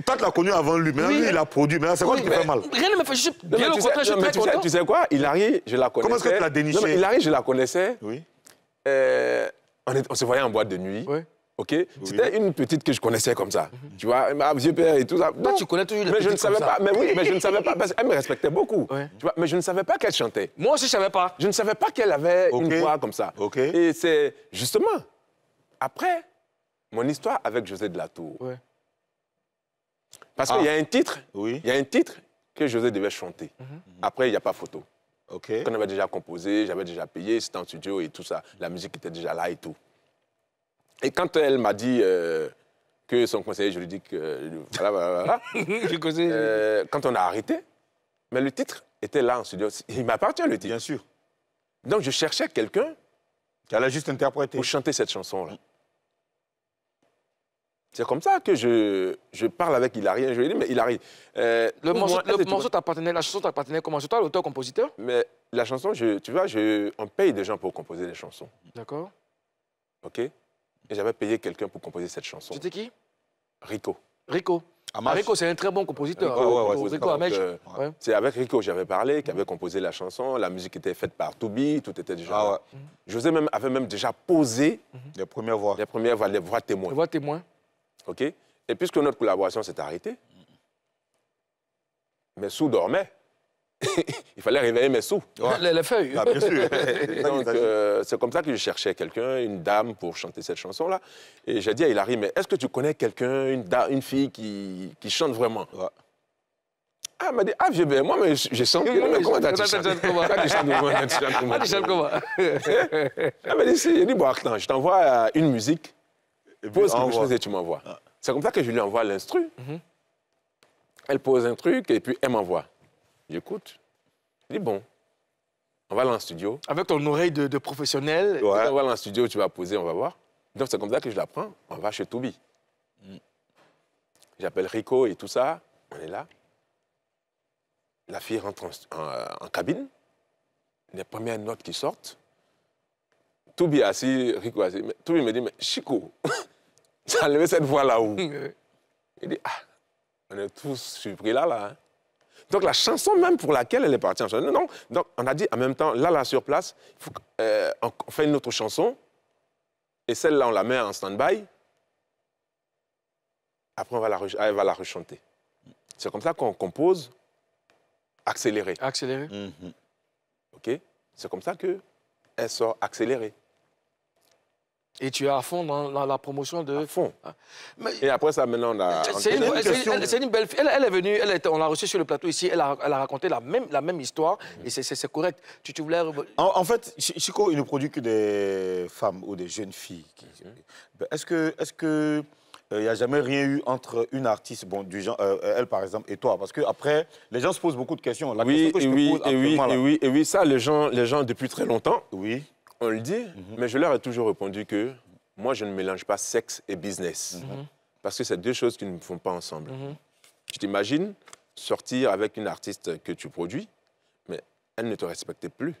Speaker 2: Toi, tu l'as connu avant lui, mais lui, il a produit. Mais c'est quoi qui te fait mal?
Speaker 1: Rien ne me fait. Je suis bien au contraire, je suis très content.
Speaker 3: Tu sais quoi? Hilary, je la connaissais.
Speaker 2: Comment est-ce que tu l'as dénichée?
Speaker 3: Hilary, je la connaissais.
Speaker 2: Oui.
Speaker 3: On se voyait en boîte de nuit.
Speaker 1: Oui.
Speaker 3: OK? C'était une petite que je connaissais comme ça. Tu vois, ma vieux père et tout ça.
Speaker 1: Toi, tu connais toujours les petites
Speaker 3: mais je ne savais
Speaker 1: comme
Speaker 3: pas.
Speaker 1: ça.
Speaker 3: Mais oui, mais je ne savais pas parce qu'elle me respectait beaucoup.
Speaker 1: Ouais.
Speaker 3: Tu vois, mais je ne savais pas qu'elle chantait.
Speaker 1: Moi aussi, je savais pas.
Speaker 3: Je ne savais pas qu'elle avait une voix comme ça.
Speaker 2: OK.
Speaker 3: Et c'est justement après mon histoire avec José de la Tour.
Speaker 1: Ouais.
Speaker 3: Parce qu'il y a un titre.
Speaker 2: Oui.
Speaker 3: Il y a un titre que José devait chanter. Après, il n'y a pas photo.
Speaker 2: OK.
Speaker 3: Qu'on avait déjà composé, j'avais déjà payé, c'était en studio et tout ça. La musique était déjà là et tout. Et quand elle m'a dit que son conseiller juridique, voilà, quand on a arrêté, mais le titre était là en studio. Il m'appartient le titre.
Speaker 2: Bien sûr.
Speaker 3: Donc je cherchais quelqu'un
Speaker 2: qui allait juste interpréter.
Speaker 3: Pour chanter cette chanson-là. C'est comme ça que je parle avec Hilary. Je lui ai dit, mais Hilary...
Speaker 1: le morceau t'appartenait, la chanson t'appartenait comment? C'est toi l'auteur-compositeur?
Speaker 3: Mais la chanson, tu vois, on paye des gens pour composer des chansons.
Speaker 1: D'accord.
Speaker 3: OK? Et j'avais payé quelqu'un pour composer cette chanson.
Speaker 1: C'était qui?
Speaker 3: Rico.
Speaker 1: Rico. Rico, c'est un très bon compositeur.
Speaker 3: Rico Amèche. C'est avec Rico que j'avais parlé, qui avait composé la chanson. La musique était faite par Toubi, tout était déjà... José avait même déjà posé
Speaker 2: les premières voix.
Speaker 3: Les voix témoins.
Speaker 1: Les voix témoins.
Speaker 3: OK? Et puisque notre collaboration s'est arrêtée, mes sous dormaient. Il fallait réveiller mes sous.
Speaker 1: Les feuilles.
Speaker 2: Ah, bien sûr.
Speaker 3: Donc, c'est comme ça que je cherchais quelqu'un, une dame, pour chanter cette chanson-là. Et j'ai dit à Hilary, mais est-ce que tu connais quelqu'un, une fille qui chante vraiment? Ah, elle m'a dit, vieux, ben, moi, mais je chante. Comment tu chantes? Tu chantes comment? Elle m'a dit, j'ai dit, bon, attends, je t'envoie une musique. Pose quelque chose et tu m'envoies. C'est comme ça que je lui envoie l'instru. Elle pose un truc et puis elle m'envoie. J'écoute. Je dis, bon, on va aller en studio.
Speaker 1: Avec ton oreille de professionnel.
Speaker 3: On va aller en studio, tu vas poser, on va voir. Donc c'est comme ça que je la prends. On va chez Toubi. J'appelle Rico et tout ça. On est là. La fille rentre en cabine. Les premières notes qui sortent. Toubi assis, Rico assis. Toubi me dit, mais Chico, tu as enlevé cette voix là-haut. Il dit, on est tous surpris là. Hein. Donc la chanson même pour laquelle elle est partie en chanson. Non, donc on a dit en même temps, là sur place, il faut on fait une autre chanson. Et celle-là, on la met en stand-by. Après, elle va la rechanter. C'est comme ça qu'on compose accéléré.
Speaker 1: Accéléré.
Speaker 3: OK? C'est comme ça qu'elle sort accélérée.
Speaker 1: Et tu es à fond dans la promotion de...
Speaker 3: À fond.
Speaker 1: Mais...
Speaker 3: Et après ça, maintenant, on a...
Speaker 1: C'est une belle fille. Elle est venue, on l'a reçue sur le plateau ici, elle a raconté la même histoire, et c'est correct. Tu voulais...
Speaker 2: En fait, Chico, il ne produit que des femmes ou des jeunes filles. Est-ce que il n'y a jamais rien eu entre une artiste, bon, du genre, elle par exemple, et toi? Parce qu'après, les gens se posent beaucoup de questions. La question que je te pose
Speaker 3: oui, ça, les gens, depuis très longtemps,
Speaker 2: oui.
Speaker 3: On le dit, mais je leur ai toujours répondu que moi, je ne mélange pas sexe et business. Parce que c'est deux choses qui ne vont pas ensemble. Tu t'imagines sortir avec une artiste que tu produis, mais elle ne te respecte plus.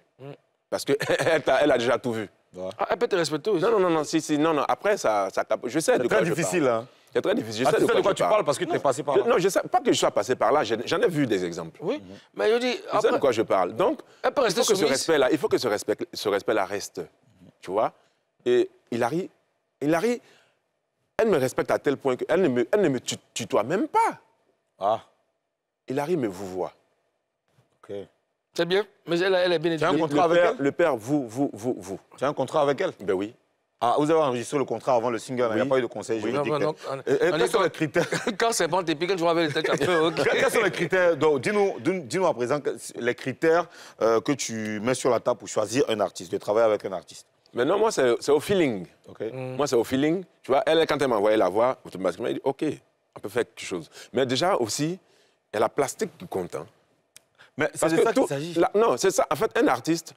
Speaker 3: Parce qu'elle a déjà tout vu.
Speaker 1: Ah, elle peut te respecter aussi.
Speaker 3: Non, après, ça je sais de quoi je parle.
Speaker 2: C'est très difficile, hein.
Speaker 3: C'est très difficile.
Speaker 2: Je sais de quoi tu parles parce que tu es passé par là.
Speaker 3: Non, je sais pas que je sois passé par là. J'en ai vu des exemples.
Speaker 1: Oui, mais je dis...
Speaker 3: Je sais de quoi je parle. Donc, il faut que ce respect-là reste. Tu vois? Et Hilary, elle me respecte à tel point qu'elle ne me tutoie même pas.
Speaker 2: Ah.
Speaker 3: Hilary me vous voit.
Speaker 2: OK.
Speaker 1: C'est bien, mais elle est bien éduquée.
Speaker 2: Tu as un contrat avec elle?
Speaker 3: Le père, vous.
Speaker 2: Tu as un contrat avec elle?
Speaker 3: Ben oui.
Speaker 2: Ah, vous avez enregistré le contrat avant le single, il n'y a pas eu de conseil juridique. Quels sont les critères?
Speaker 1: Quand c'est bon, t'es piqué, je vois avec les têtes un peu.
Speaker 2: Quels sont les critères? Dis-nous à présent les critères que tu mets sur la table pour choisir un artiste, de travailler avec un artiste.
Speaker 3: Mais non, moi, c'est au feeling.
Speaker 2: Okay.
Speaker 3: Moi, c'est au feeling. Tu vois, elle, quand elle m'a envoyé la voix, automatiquement, elle dit, OK, on peut faire quelque chose. Mais déjà aussi, il y a la plastique qui compte. Hein.
Speaker 2: Mais c'est de ça qu'il s'agit.
Speaker 3: Non, c'est ça. En fait, un artiste,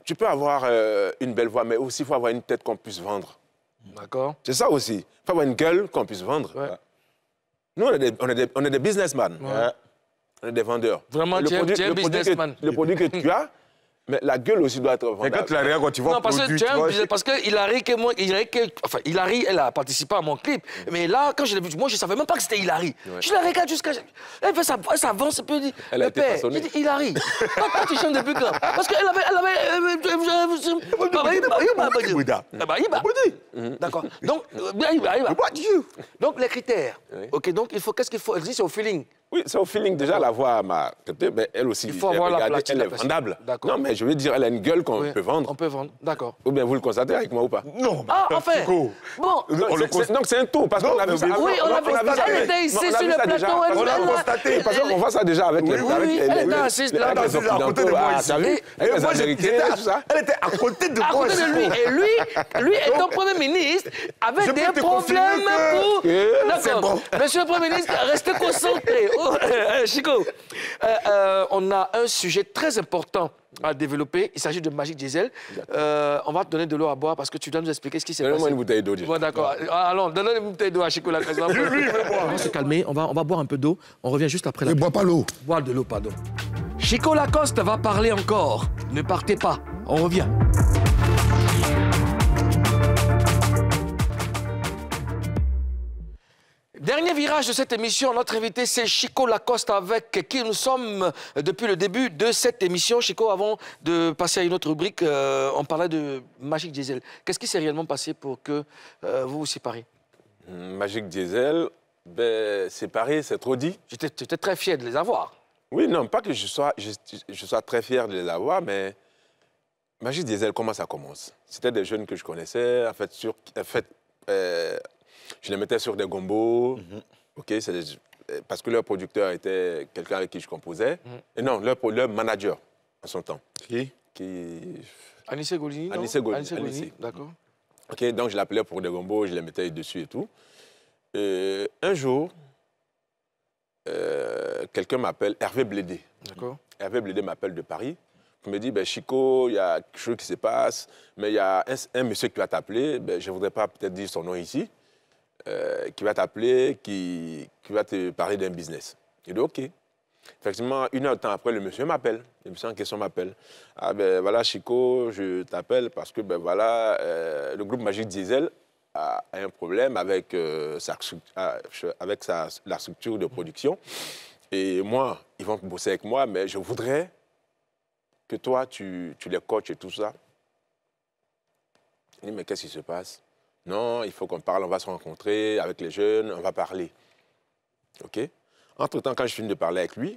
Speaker 3: tu peux avoir une belle voix, mais aussi, il faut avoir une tête qu'on puisse vendre.
Speaker 1: D'accord.
Speaker 3: C'est ça aussi. Il faut avoir une gueule qu'on puisse vendre.
Speaker 1: Ouais.
Speaker 3: Nous, on est des businessmen.
Speaker 1: Ouais.
Speaker 3: On est des vendeurs.
Speaker 1: Vraiment, tu es un businessman.
Speaker 3: Le produit que tu as, mais la gueule aussi doit être vendable.
Speaker 2: Et quand tu la regardes, quand tu vois
Speaker 1: non, parce que Hilary, elle a participé à mon clip. Mais là, quand je l'ai vu, moi, je ne savais même pas que c'était Hilary. Ouais. Je la regarde jusqu'à... Elle fait ça avance, et puis elle dit...
Speaker 3: Elle a été façonnée.
Speaker 1: Je dis, Hilary, quand tu chantes depuis quand? Parce qu'elle avait... D'accord. Donc, les critères. OK, donc, qu'est-ce qu'il faut? Elle dit, c'est au feeling.
Speaker 3: Oui, c'est au feeling. Déjà, la voix m'a capté, mais elle aussi.
Speaker 1: Il faut avoir la platine.
Speaker 3: Elle est vendable. Non, mais je veux dire, elle a une gueule qu'on peut vendre.
Speaker 1: On peut vendre, d'accord.
Speaker 3: Ou bien vous le constatez avec moi ou pas?
Speaker 2: Non.
Speaker 1: Ah, enfin. Bon.
Speaker 3: Donc c'est un tout, parce qu'on a vu ça.
Speaker 1: Oui, on a vu ça. Elle était ici sur le plateau.
Speaker 2: On l'a constaté.
Speaker 3: Parce qu'on voit ça déjà avec les
Speaker 1: elle était assise là.
Speaker 2: À côté de moi ici.
Speaker 3: Avec les Américains, tout ça.
Speaker 2: Elle était à côté de moi.
Speaker 1: À côté de lui. Et lui étant Premier ministre, avec des problèmes pour...
Speaker 2: C'est bon.
Speaker 1: Monsieur le Premier ministre, restez concentré. Chico, on a un sujet très important à développer. Il s'agit de Magic Diesel. On va te donner de l'eau à boire parce que tu dois nous expliquer ce qui s'est passé.
Speaker 3: Donne-moi une bouteille d'eau.
Speaker 1: Bon, d'accord. Allons, donne-nous une bouteille d'eau à Chico. On va se calmer, on va boire un peu d'eau. On revient juste après.
Speaker 5: Ne bois pas l'eau.
Speaker 1: Boire de l'eau, pardon. Chico Lacoste va parler encore. Ne partez pas. On revient. Dernier virage de cette émission, notre invité c'est Chico Lacoste avec qui nous sommes depuis le début de cette émission. Chico, avant de passer à une autre rubrique, on parlait de Magic Diesel. Qu'est-ce qui s'est réellement passé pour que vous vous sépariez?
Speaker 3: Magic Diesel, ben, séparé, c'est trop dit.
Speaker 1: J'étais très fier de les avoir.
Speaker 3: Oui, non, pas que je sois très fier de les avoir, mais Magic Diesel, comment ça commence? C'était des jeunes que je connaissais, je les mettais sur des gombos, parce que leur producteur était quelqu'un avec qui je composais. Et non, leur manager, en son temps.
Speaker 2: Qui?
Speaker 1: Anissé Golini, non?
Speaker 3: Anissé Golini,
Speaker 1: d'accord.
Speaker 3: OK, donc je l'appelais pour des gombos, je les mettais dessus et tout. Et un jour, quelqu'un m'appelle, Hervé Blédé.
Speaker 1: D'accord.
Speaker 3: Hervé Blédé m'appelle de Paris. Il me dit, ben, Chico, il y a quelque chose qui se passe, mais il y a un monsieur qui va t'appeler, ben, je ne voudrais pas peut-être dire son nom ici, qui va t'appeler, qui va te parler d'un business. Il dit, OK. Effectivement, une heure de temps après, le monsieur m'appelle. Le monsieur en question m'appelle. Ah ben voilà, Chico, je t'appelle parce que ben voilà, le groupe Magic Diesel a un problème avec, la structure de production. Et moi, ils vont bosser avec moi, mais je voudrais que toi, tu les coaches et tout ça. Il dit, mais qu'est-ce qui se passe? Non, il faut qu'on parle, on va se rencontrer avec les jeunes, on va parler. OK? Entre-temps, quand je finis de parler avec lui,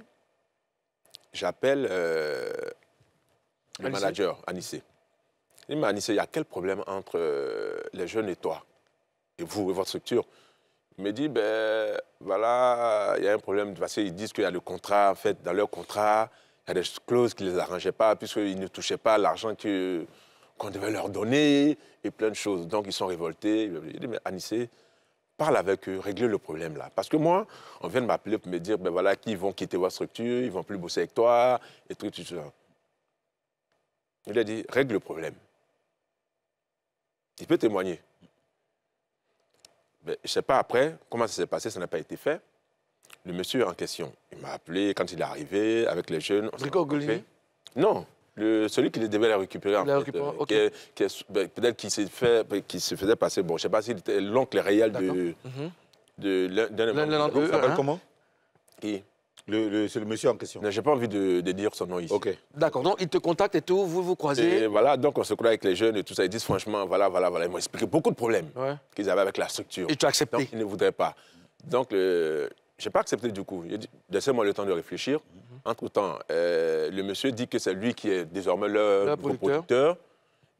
Speaker 3: j'appelle le manager, Anissé. Il m'a dit, il y a quel problème entre les jeunes et toi, et vous, et votre structure? Il me dit, ben voilà, il y a un problème, parce qu'ils disent qu'il y a le contrat, en fait, dans leur contrat, il y a des clauses qui ne les arrangeaient pas, puisqu'ils ne touchaient pas l'argent qu'on devait leur donner, et plein de choses. Donc, ils sont révoltés. Il dit, mais Anissé, parle avec eux, réglez le problème là. Parce que moi, on vient de m'appeler pour me dire, ben voilà, qu'ils vont quitter votre structure, ils ne vont plus bosser avec toi, et tout ça. Il a dit, règle le problème. Il peut témoigner. Mais je ne sais pas après comment ça s'est passé, ça n'a pas été fait. Le monsieur en question, il m'a appelé quand il est arrivé avec les jeunes.
Speaker 1: Rico Golini?
Speaker 3: Non, celui qui devait la récupérer. Peut-être qu'il se faisait passer, bon, je ne sais pas s'il était l'oncle réel d'un
Speaker 2: Il s'appelle comment?
Speaker 3: Qui?
Speaker 2: C'est le monsieur en question.
Speaker 3: Je n'ai pas envie de dire son nom ici.
Speaker 2: Ok.
Speaker 1: D'accord, donc il te contacte et tout, vous vous croisez.
Speaker 3: Et voilà, donc on se croise avec les jeunes et tout ça. Ils disent franchement, voilà. Ils m'ont expliqué beaucoup de problèmes qu'ils avaient avec la structure.
Speaker 1: Et tu as accepté?
Speaker 3: Donc ils ne voudraient pas. Donc je n'ai pas accepté du coup. J'ai dit, laissez-moi le temps de réfléchir. Entre-temps, le monsieur dit que c'est lui qui est désormais leur producteur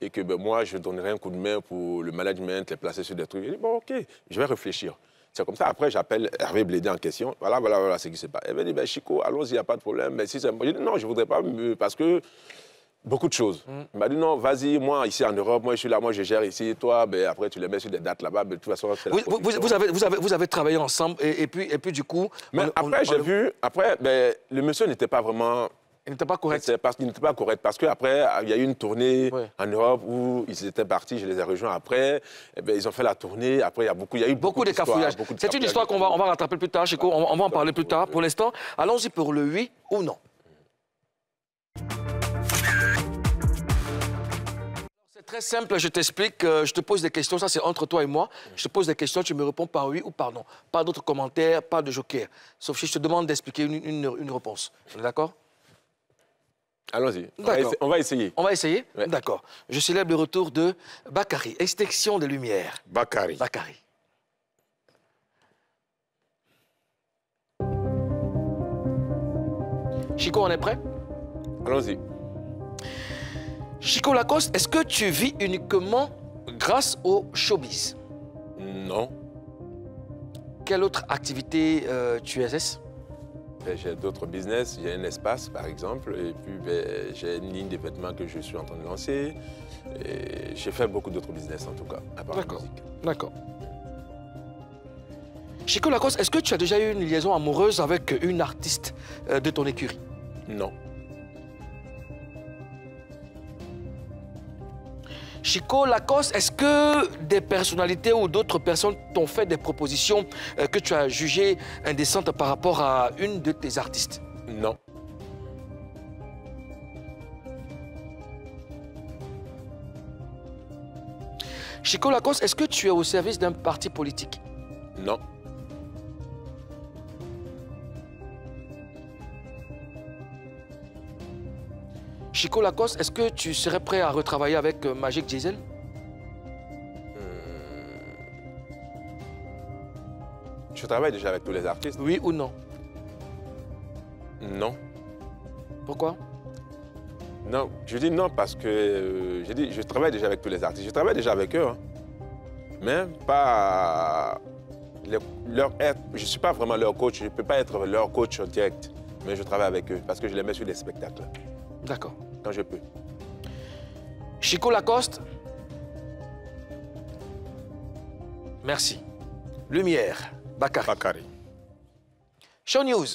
Speaker 3: et que ben, moi, je donnerai un coup de main pour le management, les placer sur des trucs. J'ai dit, bon, ok, je vais réfléchir. C'est comme ça. Après, j'appelle Hervé Blédé en question. Voilà ce qui se passe. Elle m'a dit, ben, Chico, allons-y, il n'y a pas de problème. Mais si c'est... J'ai dit, non, je ne voudrais pas, parce que beaucoup de choses. Il m'a dit, non, vas-y, moi, ici en Europe, moi, je suis là, moi, je gère ici. Toi, ben, après, tu les mets sur des dates là-bas. Mais de toute façon, c'est
Speaker 1: vous avez travaillé ensemble et puis du coup...
Speaker 3: Mais après, j'ai vu... Après, ben, le monsieur n'était pas vraiment...
Speaker 1: Il n'était pas correct.
Speaker 3: C'est parce qu'il n'était pas correct. Parce qu'après, il y a eu une tournée en Europe où ils étaient partis, je les ai rejoints après. Et bien, ils ont fait la tournée. Après, il y a eu beaucoup
Speaker 1: de cafouillages. C'est une histoire qu'on va rattraper plus tard, Chico. On va en parler plus tard. Pour l'instant, allons-y pour le oui ou non. C'est très simple, je t'explique. Je te pose des questions. Ça, c'est entre toi et moi. Je te pose des questions, tu me réponds par oui ou par non. Pas d'autres commentaires, pas de joker. Sauf si je te demande d'expliquer une réponse. On est d'accord?
Speaker 3: Allons-y, on va essayer.
Speaker 1: On va essayer?
Speaker 3: Ouais.
Speaker 1: D'accord. Je célèbre le retour de Bakary. Extinction des Lumières.
Speaker 2: Bakary.
Speaker 1: Chico, on est prêt?
Speaker 3: Allons-y.
Speaker 1: Chico Lacoste, est-ce que tu vis uniquement grâce au showbiz?
Speaker 3: Non.
Speaker 1: Quelle autre activité tu exerces?
Speaker 3: J'ai d'autres business, j'ai un espace par exemple, et puis j'ai une ligne de vêtements que je suis en train de lancer. J'ai fait beaucoup d'autres business en tout cas, à part la musique.
Speaker 1: D'accord. Chico Lacoste, est-ce que tu as déjà eu une liaison amoureuse avec une artiste de ton écurie?
Speaker 3: Non.
Speaker 1: Chico Lacoste, est-ce que des personnalités ou d'autres personnes t'ont fait des propositions que tu as jugées indécentes par rapport à une de tes artistes?
Speaker 3: Non.
Speaker 1: Chico Lacoste, est-ce que tu es au service d'un parti politique?
Speaker 3: Non.
Speaker 1: Chico Lacoste, est-ce que tu serais prêt à retravailler avec Magic Diesel?
Speaker 3: Je travaille déjà avec tous les artistes.
Speaker 1: Oui ou non?
Speaker 3: Non.
Speaker 1: Pourquoi?
Speaker 3: Non, je dis non parce que je travaille déjà avec tous les artistes. Je travaille déjà avec eux, hein. Mais pas je ne suis pas vraiment leur coach. Je ne peux pas être leur coach direct. Mais je travaille avec eux parce que je les mets sur des spectacles.
Speaker 1: D'accord.
Speaker 3: Quand je peux.
Speaker 1: Chico Lacoste. Merci. Lumière. Bakary. Show News.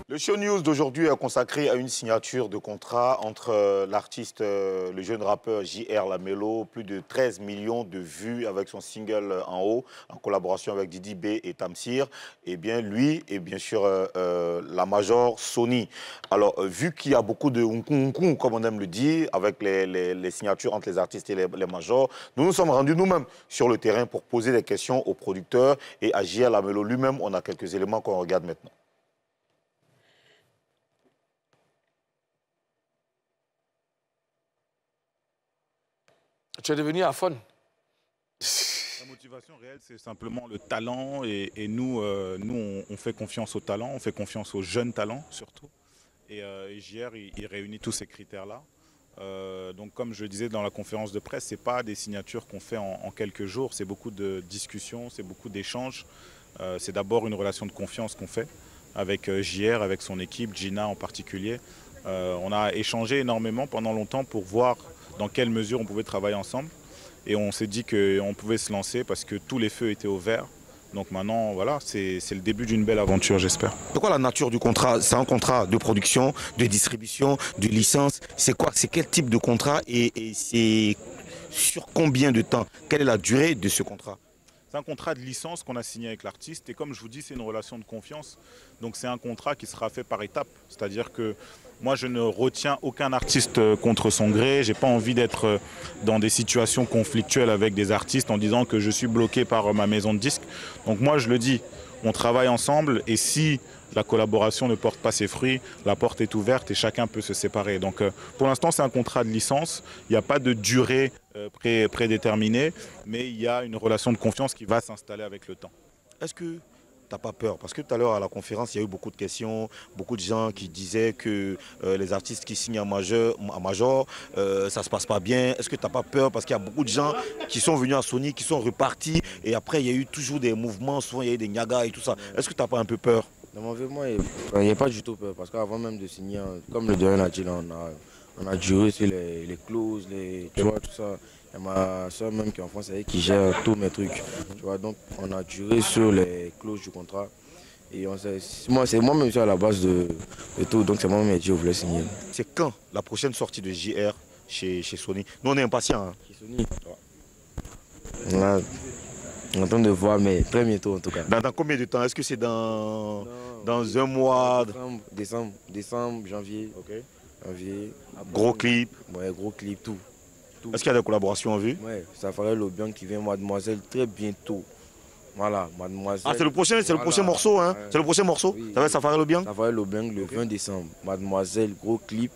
Speaker 2: Le Show News d'aujourd'hui est consacré à une signature de contrat entre l'artiste, le jeune rappeur JR Lamello, plus de 13 millions de vues avec son single En haut, en collaboration avec Didi B et Tamsir, et bien lui et bien sûr la major Sony. Alors, vu qu'il y a beaucoup de unku, comme on aime le dire, avec les signatures entre les artistes et les majors, nous nous sommes rendus nous-mêmes sur le terrain pour poser des questions aux producteurs et à JR Lamello lui-même. On a quelques éléments qu'on regarde maintenant.
Speaker 1: Tu es devenu aphone.
Speaker 7: La motivation réelle, c'est simplement le talent et nous, on fait confiance au talent, on fait confiance aux jeunes talents surtout. Et JR, il réunit tous ces critères-là. Donc comme je le disais dans la conférence de presse, ce n'est pas des signatures qu'on fait en quelques jours, c'est beaucoup de discussions, c'est beaucoup d'échanges. C'est d'abord une relation de confiance qu'on fait avec JR, avec son équipe, Gina en particulier. On a échangé énormément pendant longtemps pour voir dans quelle mesure on pouvait travailler ensemble. Et on s'est dit qu'on pouvait se lancer parce que tous les feux étaient au vert. Donc maintenant, voilà, c'est le début d'une belle aventure, j'espère.
Speaker 2: C'est quoi la nature du contrat? C'est un contrat de production, de distribution, de licence? C'est quoi? C'est quel type de contrat et c'est sur combien de temps? Quelle est la durée de ce contrat?
Speaker 7: C'est un contrat de licence qu'on a signé avec l'artiste et comme je vous dis, c'est une relation de confiance. Donc c'est un contrat qui sera fait par étapes. C'est-à-dire que moi, je ne retiens aucun artiste contre son gré. Je n'ai pas envie d'être dans des situations conflictuelles avec des artistes en disant que je suis bloqué par ma maison de disques. Donc moi, je le dis, on travaille ensemble et si la collaboration ne porte pas ses fruits, la porte est ouverte et chacun peut se séparer. Donc pour l'instant, c'est un contrat de licence. Il n'y a pas de durée prédéterminée, mais il y a une relation de confiance qui va s'installer avec le temps.
Speaker 2: Est-ce que tu n'as pas peur? Parce que tout à l'heure à la conférence, il y a eu beaucoup de questions, beaucoup de gens qui disaient que les artistes qui signent en major, ça ne se passe pas bien. Est-ce que tu n'as pas peur? Parce qu'il y a beaucoup de gens qui sont venus à Sony, qui sont repartis et après il y a eu toujours des mouvements, souvent il y a eu des nyagas et tout ça. Est-ce que tu n'as pas un peu peur?
Speaker 8: Dans mon vie, moi, il n'y a pas du tout peur parce qu'avant même de signer, comme le Dorian a dit, là, on a juré sur les clauses, tu vois, tout ça. Il y a ma soeur même qui est en France, qui gère tous mes trucs. Tu vois, donc on a juré sur les clauses du contrat. Et c'est moi-même à la base de tout, donc c'est moi-même qui voulais signer.
Speaker 2: C'est quand la prochaine sortie de JR chez Sony? Nous on est impatients. Hein.
Speaker 8: Chez Sony, ouais. On est en train de voir, mais très bientôt en tout cas.
Speaker 2: Dans combien de temps? Est-ce que c'est dans un mois?
Speaker 8: Décembre, janvier.
Speaker 2: Ok.
Speaker 8: Janvier.
Speaker 2: Gros clip?
Speaker 8: Ouais, gros clip, tout.
Speaker 2: Est-ce qu'il y a des collaborations en vue?
Speaker 8: Ouais, Safari Lobian qui vient Mademoiselle très bientôt. Voilà, Mademoiselle.
Speaker 2: Ah, c'est le prochain morceau, hein? Ouais. C'est le prochain morceau?
Speaker 8: Oui.
Speaker 2: Ça va être Safari Lobian?
Speaker 8: Safari Lobian le 20 décembre. Mademoiselle, gros clip.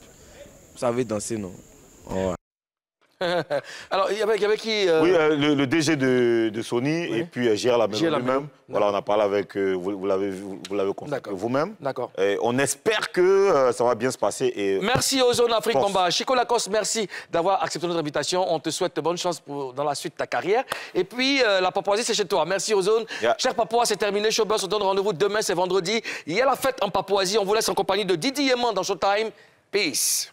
Speaker 8: Vous savez danser, non? Ouais.
Speaker 1: Alors, il y avait qui
Speaker 2: Oui, le DG de Sony et puis JR la maison lui-même. Voilà, on a parlé avec, vous l'avez contacté vous-même.
Speaker 1: D'accord.
Speaker 2: On espère que ça va bien se passer. Et
Speaker 1: merci aux Zones Afrique Combat. Chico Lacoste, merci d'avoir accepté notre invitation. On te souhaite bonne chance dans la suite de ta carrière. Et puis, la Papouasie, c'est chez toi. Merci aux Zones. Yeah. Cher Papouas, c'est terminé. Showbuzz, on donne rendez-vous demain, c'est vendredi. Il y a la fête en Papouasie. On vous laisse en compagnie de Didi Yeman dans Showtime. Peace.